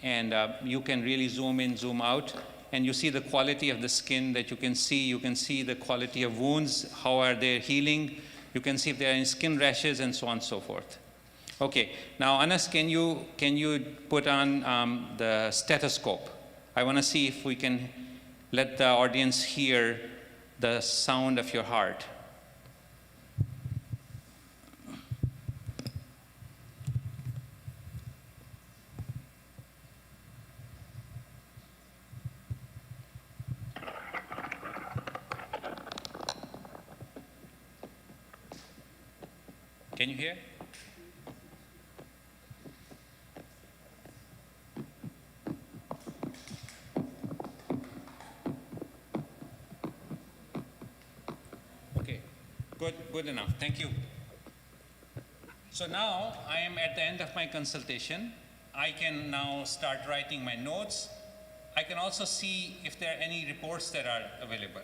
and you can really zoom in, zoom out, and you see the quality of the skin that you can see. You can see the quality of wounds, how are they healing. You can see if there are any skin rashes, and so on and so forth. Okay, now Anas, can you put on the stethoscope? I want to see if we can let the audience hear the sound of your heart. Can you hear? Okay, good enough. Thank you. So now I am at the end of my consultation. I can now start writing my notes. I can also see if there are any reports that are available.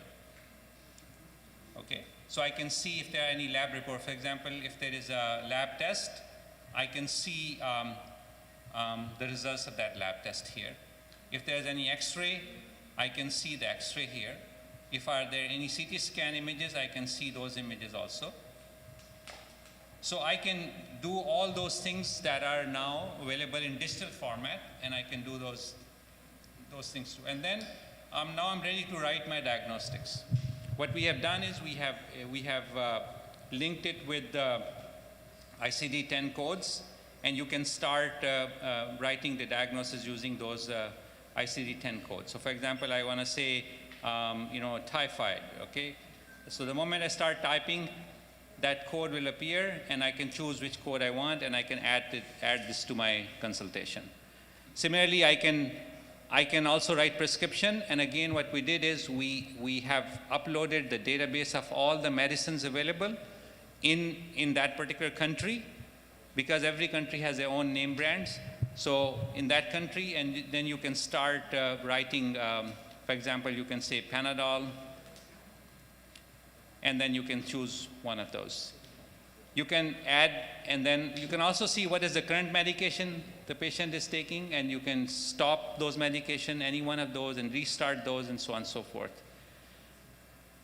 Okay. So I can see if there are any lab reports. For example, if there is a lab test, I can see the results of that lab test here. If there is any X-ray, I can see the X-ray here. If there are any CT scan images, I can see those images also. So I can do all those things that are now available in digital format, and I can do those things too. And then now I'm ready to write my diagnostics. What we have done is we have linked it with the ICD-10 codes, and you can start writing the diagnosis using those ICD-10 codes. So for example, I want to say, typhoid, okay? So the moment I start typing, that code will appear, and I can choose which code I want, and I can add this to my consultation. Similarly, I can also write prescription, and again what we did is we have uploaded the database of all the medicines available in that particular country, because every country has their own name brands. So in that country, and then you can start writing, for example, you can say Panadol, and then you can choose one of those. You can add, and then you can also see what is the current medication the patient is taking, and you can stop those medication, any one of those, and restart those, and so on and so forth.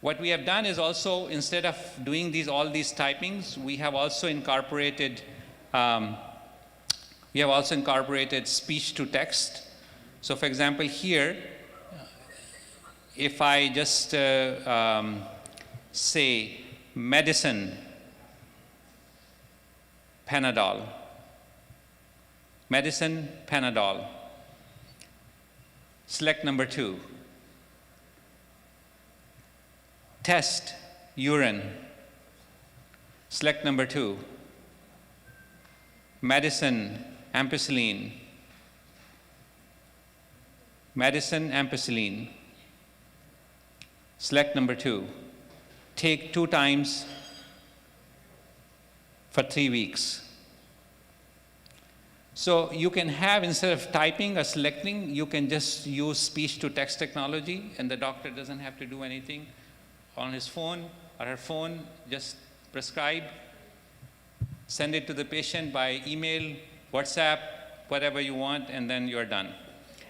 What we have done is also, instead of doing all these typings, we have also incorporated speech to text. So for example, here, if I just say medicine, Panadol. Medicine, Panadol. Select number 2. Test, urine. Select number 2. Medicine, ampicillin. Medicine, ampicillin. Select number 2. Take 2 times for 3 weeks. So you can have, instead of typing or selecting, you can just use speech-to-text technology, and the doctor doesn't have to do anything. On his phone or her phone, just prescribe send it to the patient by email, WhatsApp, whatever you want, and then you're done.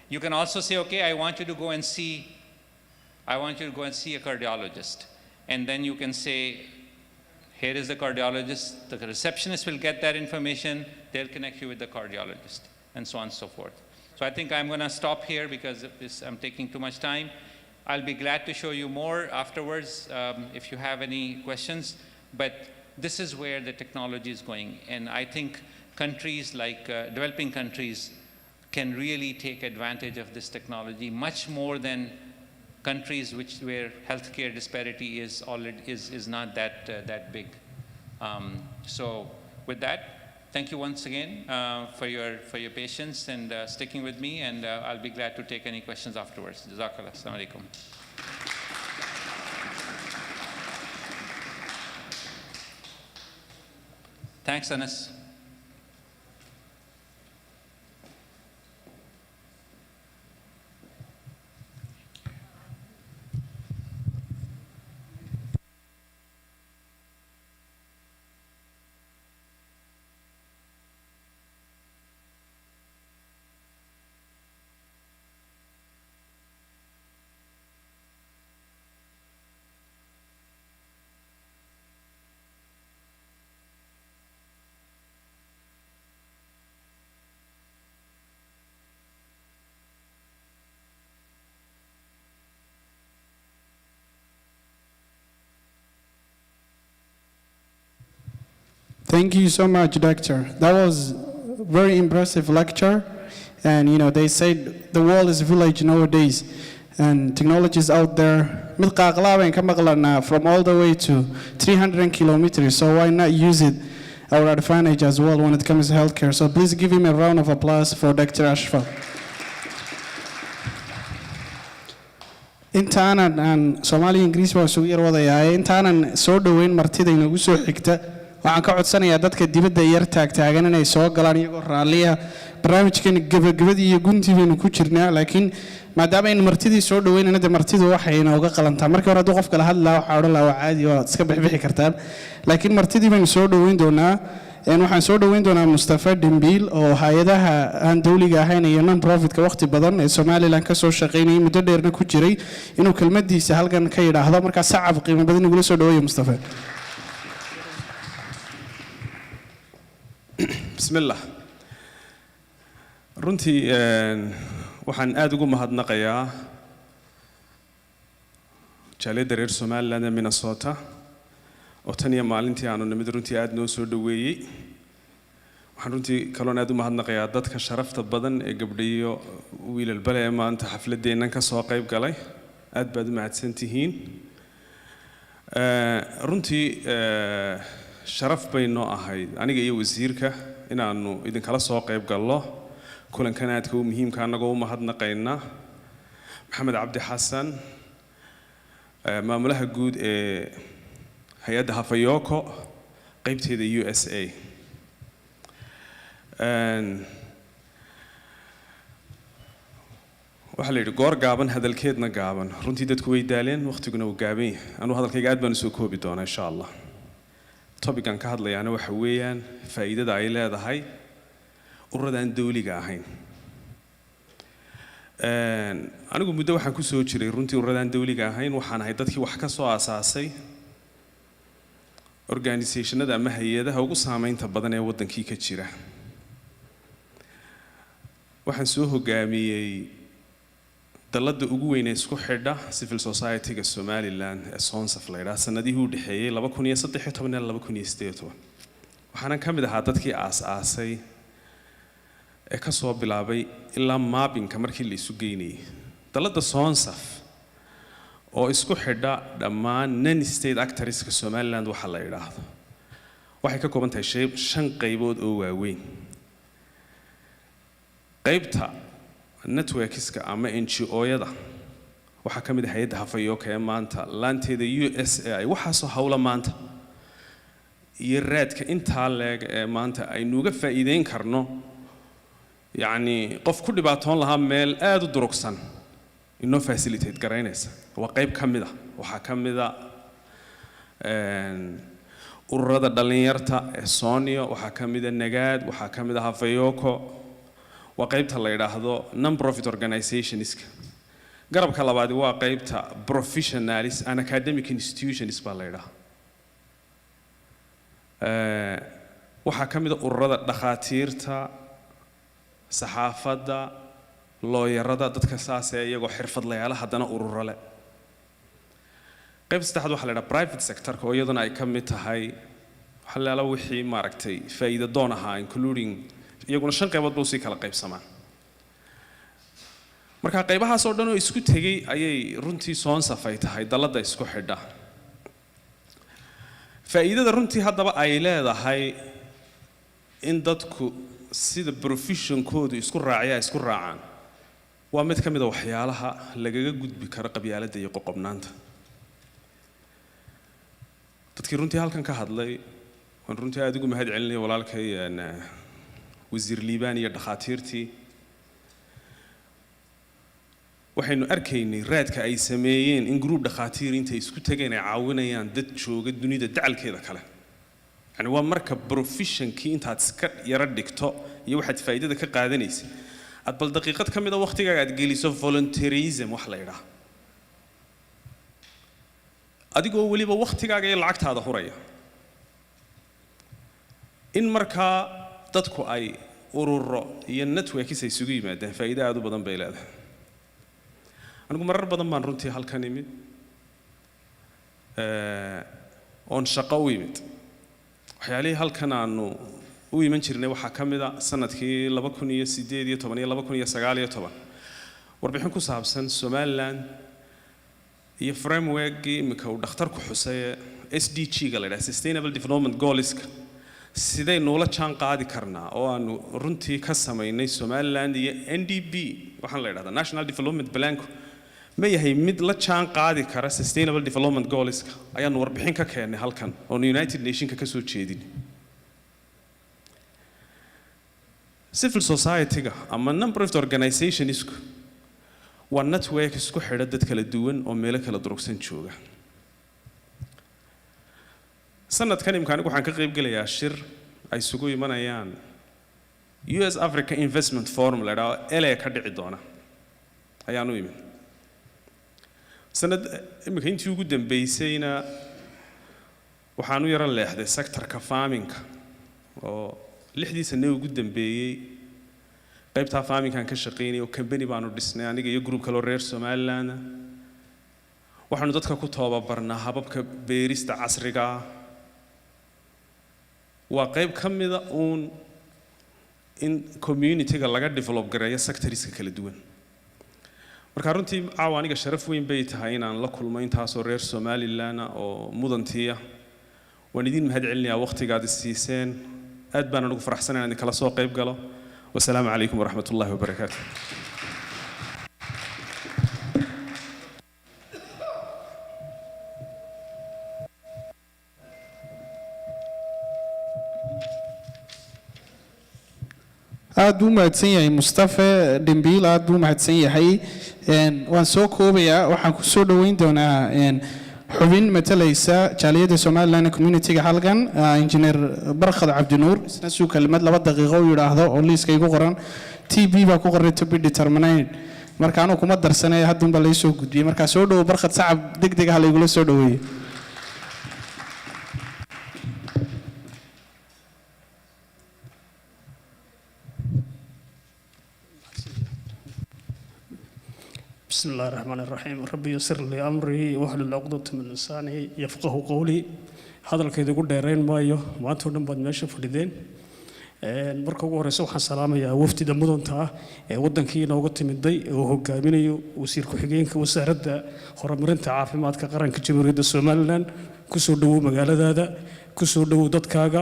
You can also say, okay, I want you to go and see a cardiologist. And then you can say, here is the cardiologist, the receptionist will get that information, they'll connect you with the cardiologist, and so on and so forth. So I think I'm gonna stop here because I'm taking too much time. I'll be glad to show you more afterwards if you have any questions, but this is where the technology is going. And I think countries like developing countries can really take advantage of this technology much more than countries where healthcare disparity is not that big. So with that, thank you once again for your patience and sticking with me, and I'll be glad to take any questions afterwards. Jazakallah. Assalamu alaikum. Thanks, Anas. Thank you so much, Doctor. That was a very impressive lecture. And you know, they said the world is a village nowadays, and technology is out there. From all the way to 300 kilometers. So why not use it our advantage as well when it comes to healthcare? So please give him a round of applause for Dr. Ashfaq. Intaanan aan Soomaali Ingiriis waa soo yar wadayaa intaanan soo dhaweyn martida inagu soo xigta waxaan ka codsanayaa dadka dibadda yar taagtaagan inay soo galaan iyagoo raaliya barnaamijkan gabagabadii iyo guntii baynu ku jirnaa laakiin maadaama aynu martidii soo dhaweynayna de martidu waxay inooga qalantaa markii hore hadduu qofka la hadlaa waxaa odhan lahaa waa caadi waa iska bixbixi kartaan laakiin martidii baynu soo dhaweyn doonaa waxaan soo dhaweyn doonaa Mustafa Dembiil oo hay'adaha aan dawliga ahayn iyo non-profitka waqti badan ee Somaliland ka soo shaqeynayay muddo dheerna ku jiray inuu kelmadiisa halkan ka yiraahdo marka sacab qiimo badan ugu soo dhaweeyo Mustafa. Bismillah. Runtii waxaan aad ugu mahadnaqayaa jaaliyadda reer Somaliland ee Minnesota oo tan iyo maalintii aanu nimid runtii aad noo soo dhaweeyay waxaan runtii kaloon aad u mahadnaqayaa dadka sharafta badan ee gabdhiyo wiilal bale ee maanta xafladeennan ka soo qayb galay aad baad u mahadsan tihiin runtii sharaf bay noo ahayd aniga iyo wasiirka inaanu idinkala soo qayb gallo kulankan aadka u muhiimka anagoo u mahadnaqaynaa maxamed cabdi xasan maamulaha guud ee hay'adda Havoyoco qaybteeda USA waxa la yidhi goor gaaban hadalkeedna gaaban runtii dadku way daaleen waqtiguna uu gaaban yahay anuu hadalkayga aad baan soo koobi doonaa insha Allah topican ka hadlayaana waxa weeyaan faa'iidada ay leedahay ururadan dawliga ahayn anigu muddo waxaan ku soo jiray runtii ururadan dawliga ahayn waxaan ahay dadkii wax ka soo aasaasay organizationada ama hay'adaha ugu saameynta badan ee wadankii ka jira waxaan soo hogaamiyay dalladda ugu weyn ee isku xidha civil society-ga Somaliland ee Sonsaf la yiraahdo sanadihii u dhaxeeyay 2013 ilaa 2018 waxaan ka mid ahaa dadkii aasaasay ee ka soo bilaabay ilaa mapping-ka markii la isu geynayay dalladda Sonsaf oo isku xidha dhammaan non-state actors-ka Somaliland waxa la yiraahdo waxay ka kooban tahay 5 qaybood oo waaweyn qaybta networks-ka ama NGO-yada waxa ka mid ah hay'adda Havoyoco ee maanta laanteeda USA ay waxa soo hawla maanta iyo raadka inta leeg ee maanta ay nuuga faa'iideyn karno yani qof ku dhibaatoon lahaa meel aad u durugsan inoo facilitate garaynaysa waa qayb ka mid ah waxa ka mid ah ururada dhalinyarta ee Sonia waxaa ka mid ah Nagaad waxaa ka mid ah Havoyoco waa qaybta la yiraahdo non-profit organizations garabka labaad waa qaybta professionals and academic institutions baa la yiraahdaa waxaa ka mid ah ururada dhakhaatiirta saxaafadda looyarada dadka saas ee iyagoo xirfadlayaal haddana ururo leh qayb saddexaad waxaa la yidhaha private sector-ka oo iyaduna ay ka mid tahay waxalaala wixii maaragtay faa'iido doon ahaa including iyaguna 5 qaybood buu sii kala qaybsamaan marka qaybahaas oo dhan oo isku tegay ayay runtii soonsaf ay tahay dalada isku xidha faa'iidada runtii haddaba ay leedahay in dadku sida profession-koodu isku raacaan waa mid ka mid ah waxyaalaha lagaga gudbi karo qabyaaladda iyo qoqobnaanta dadkii runtii halkan ka hadlay waan runtii aad ugu mahad celinay walaalkay wasiir liibaan iyo dhakhaatiirtii waxaynu arkaynay raadka ay sameeyeen in group dhakhaatiir intay isku tageen ay caawinayaan dad jooga dunida dacalkeeda kale yani waa marka profession-kii intaad iska yara dhigto iyo waxaad faa'iidada ka qaadanaysay aad bal daqiiqad ka mid ah waqtigaaga aad geliso volunteerism wax la yidhaah adigoo weliba waqtigaaga iyo lacagtaada huraya in markaa dadku ay ururo iyo networks ay isugu yimaadaan faa'iido aad u badan bay leedahay anigu marar badan baan runtii halkan imid oon shaqo u imid waxyaalihii halkan aanu u iman jirnay waxaa ka mid ah sanadkii 2018 iyo 2019 warbixin ku saabsan Somaliland iyo framework-gii imika uu dhakhtarku xusay SDG-ga la yiraahdo Sustainable Development Goals-ka sidee noola jaan qaadi karnaa oo aanu runtii ka sameynay Somaliland iyo NDP waxaan la yiraahdaa National Development Plan ma yahay mid la jaan qaadi kara Sustainable Development Goals-ka ayaanu warbixin ka keenay halkan oo United Nations-ka ka soo jeedin civil society-ga ama non-profit organizations-ku waa network isku xidha dad kala duwan oo meelo kala durugsan jooga sanadkan imkaan waxaan ka qayb galayaa shir ay isugu imanayaan US Africa Investment Forum la yiraahdo LA ka dhici doona ayaan u imid sanad imika intii ugu dambeysayna waxaan u yaran leexday sector-ka farming-ka oo 6 sano ugu dambeeyay qaybta farming-kan ka shaqeynay oo company baanu dhisnay aniga iyo group kale oo reer Somaliland waxaanu dadka ku tababarnaa hababka beerista casriga ah waa qayb ka mid ah in community-ga laga develop gareeyo sectors-ka kala duwan marka runtii aniga sharaf weyn bay tahay inaan la kulmo intaasoo reer Somaliland oo mudantiya waan idin mahad celinayaa waqtigaad siiseen aad baan ugu faraxsanahay inaan kala soo qayb galo والسلام عليكم ورحمة الله وبركاته aad buu mahadsan yahay Mustafa Dembiil aad buu mahadsan yahay waan soo koobayaa waxaan ku soo dhaweyn doonaa xubin matalaysa jaaliyada Somaliland community-ga halkan engineer Barkhad Cabdinuur isna soo kalmad 2 daqiiqo u yiraahdo oo liiska igu qoran TB baa ku qoran to be determined marka aanu kuma darsanay hadda la soo gudbiyay marka soo dhaw Barkhad sacab degdeg ah la igu soo dhaweeyay بسم الله الرحمن الرحيم ربي يسر لي أمري واحلل عقدة من لساني يفقه قولي هذا الكيد يقول ديرين مايو ما أنتم بعد ماشي فردين marka ugu horeysa waxaan salaamayaa wafdida mudanta ee wadankiina uga timiday oo hogaaminayo wasiir ku-xigeenka wasaaradda horumarinta caafimaadka qaranka Jamhuuriyadda Somaliland ku soo dhawow magaaladaada ku soo dhawow dadkaaga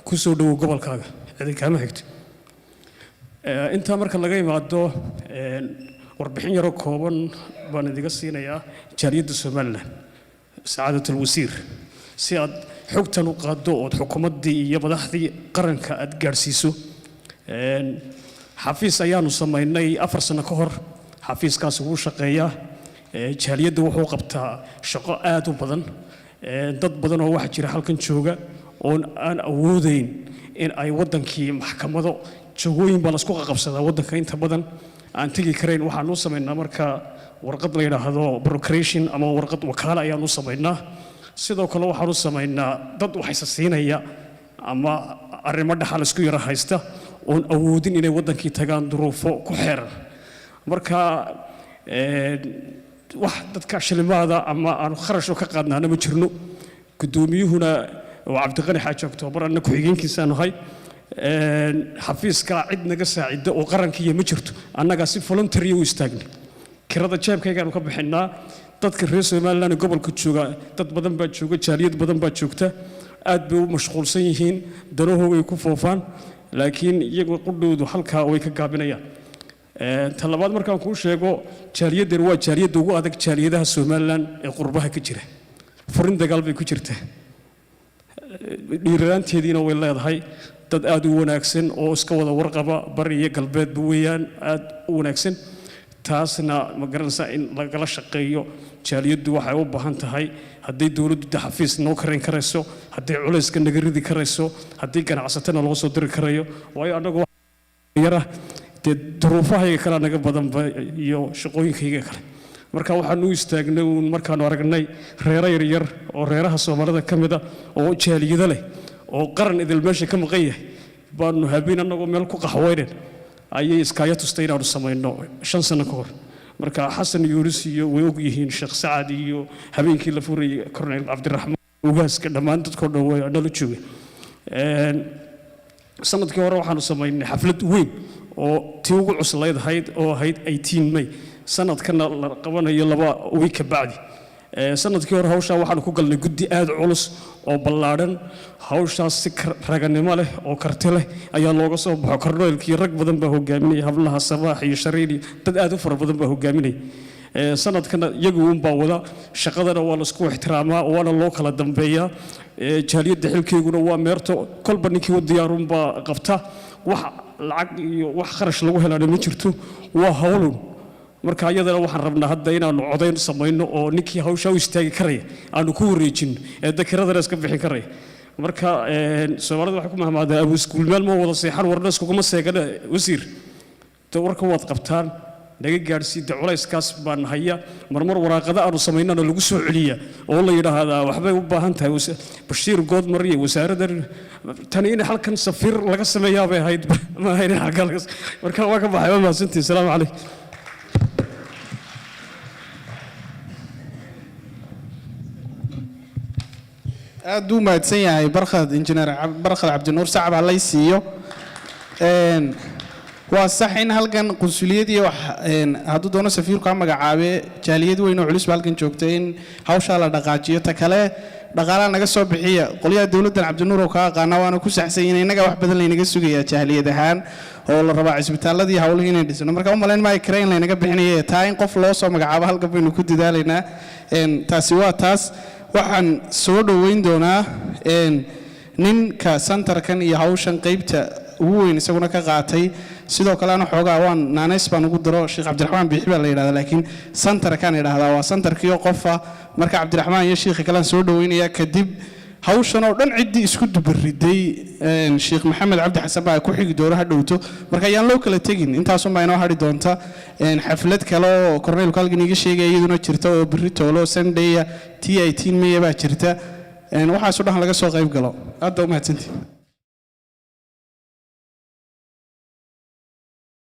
ku soo dhawow gobolkaaga idinkaama xigto inta marka laga yimaado warbixin yar oo kooban baan idiga siinayaa jaaliyadda Somaliland saacadatul wasiir si aad xogtan u qaado oo xukuumaddii iyo madaxdii qaranka aad gaarsiiso xafiis ayaanu sameynay 4 sano ka hor xafiiskaas uu shaqeeyaa jaaliyadda wuxuu qabtaa shaqo aad u badan dad badan oo wax jira halkan jooga oon aan awoodayn in ay waddankii maxkamado jagooyin baa lasku qaqabsadaa waddanka inta badan aan tegi karayn waxaan u samaynaa marka warqad la yidhaahdo procreation ama warqad wakaalo ayaan u samaynaa sidoo kale waxaan u samaynaa dad waxayse siinaya ama arrimo dhaxal isku yara haysta oon awoodin inay waddankii tagaan duruufo ku xeeran marka wax dadka shilimaada ama aan kharashoo ka qaadnaana ma jirno guddoomiyuhuna waa cabdiqani xaaji oktoobar anna ku-xigeenkiisa nahay xafiiska cid naga saacida oo qarankiiya ma jirto annagaa si voluntary u istaagnay kirada jeebkaygaanu ka bixinaa dadka reer somaliland gobolka jooga dad badan baa jooga jaaliyad badan baa joogta aad bay u mashquulsan yihiin danahoogay ku foofaan laakiin iyagu qudhoodu halkaa way ka gaabinayaan talabaad markaan kuu sheego jaaliyaddan waa jaaliyadda ugu adag jaaliyadaha somaliland ee qurbaha ka jira furin dagaal bay ku jirtaa dhiiranaanteediina way leedahay dad aad u wanaagsan oo iska wada warqaba bari iyo galbeedba weeyaan aad u wanaagsan taasna ma garanaysaa in lagala shaqeeyo jaaliyaddu waxay u baahan tahay hadday dowladdu xafiis noo karayn karayso hadday culayska naga ridi karayso haddii ganacsatana loo soo diri karayo waayo annagoo yara dee duruufahayga kale naga badanba iyo shaqooyinkayga kale marka waxaan u istaagnay uun markaanu aragnay reero yaryar oo reeraha soomaalida ka mid a oo jaaliyado leh oo qaran idil meesha ka maqan yahay baanu habeen annagoo meel ku qaxweynen ayay iskaaya tustay inaanu samayno 5 sano ka hor marka xasan yuunus iyo way og yihiin sheekh sacad iyo habeenkii la furayay korneyl cabdiraxmaan ugaaska dhammaan dadkoo dhan way nala joogay sanadkii hore waxaanu samaynay xaflad weyn oo tii ugu cuslayd ahayd oo ahayd 18 May sanadkana la qabanayo 2 week ka bacdi sanadkii hore hawshaa waxaanu ku galnay guddi aad culus oo ballaadhan hawshaas si raganimo leh oo karti leh ayaa looga soo baxo korneylkii rag badan baa hogaaminaya hablaha sabaax iyo shariiri dad aad u fara badan baa hogaaminaya sanadkana iyagu uun baa wada shaqadana waa laisku ixtiraamaa waana loo kala dambeeyaa jaaliyadda xilkeyguna waa meerto kolba ninkii u diyaarun baa qabta wax lacag iyo wax kharash lagu helaana ma jirto waa hawlun marka ayadana waxaan rabnaa hadda inaanu codayn samayno oo ninkii hawshaa u istaagi karaya aanu ku wareejinno ee dakiradana iska bixin karaya marka soomaalida waxay ku mahmaadaa abu iskuulmeel ma wada seexan warna iskuguma seegana wasiir warka waad qabtaan naga gaadhsiida culayskaas baan haya marmar waraaqada aanu samaynana lagu soo celiya oo la yidhaahdaa waxbay u baahan tahay bashiir goodmar iyo wasaaradda tani in halkan safiir laga sameeyaa bay ahayd ma ahayn marka waa ka baxay waa mahadsantihi asalaamu calaykum aad u mahadsan yahay barkhad injineer barkhad cabdinuur sacab ha lay siiyo waa sax in halkan qunsuliyadii hadduu doono safiirku ha magacaabee jaaliyad weyn oo culus ba halkan joogta in hawshaa la dhaqaajiyo ta kale dhaqaalaha naga soo bixiya qolyaha dowladdan cabdinuur oo ka aqaana waana ku saxsan in innaga wax badan laynaga sugayaa jaaliyad ahaan oo la rabaa cisbitaaladii hawlihii inay dhisno marka u malayn maayo kare in laynaga bixinaya taa in qof loo soo magacaabo halkan baynu ku dadaalaynaa taasi waa taas waxaan soo dhoweyn doonaa ninka santarkan iyo hawshan qaybta ugu weyn isaguna ka qaatay sidoo kale ana xoogaa waan naanays baan ugu daro sheekh cabdiraxmaan biixi baa la yidhahdaa laakiin santarkaan idhaahdaa waa santarkiioo qofa marka cabdiraxmaan iyo sheekha kalean soo dhoweynayaa kadib hawshan oo dhan ciddii isku dubariday sheekh maxamed cabdi xasan baa ku xigi doono ha dhowto marka ayaan loo kala tegin intaasun baa inoo hadhi doonta xaflad kale oo korneylku halkan iiga sheegaya iyaduna jirta oo berri toolo sandaya t 18 May baa jirta waxaasoo dhan laga soo qayb galo aad baa u mahadsantihi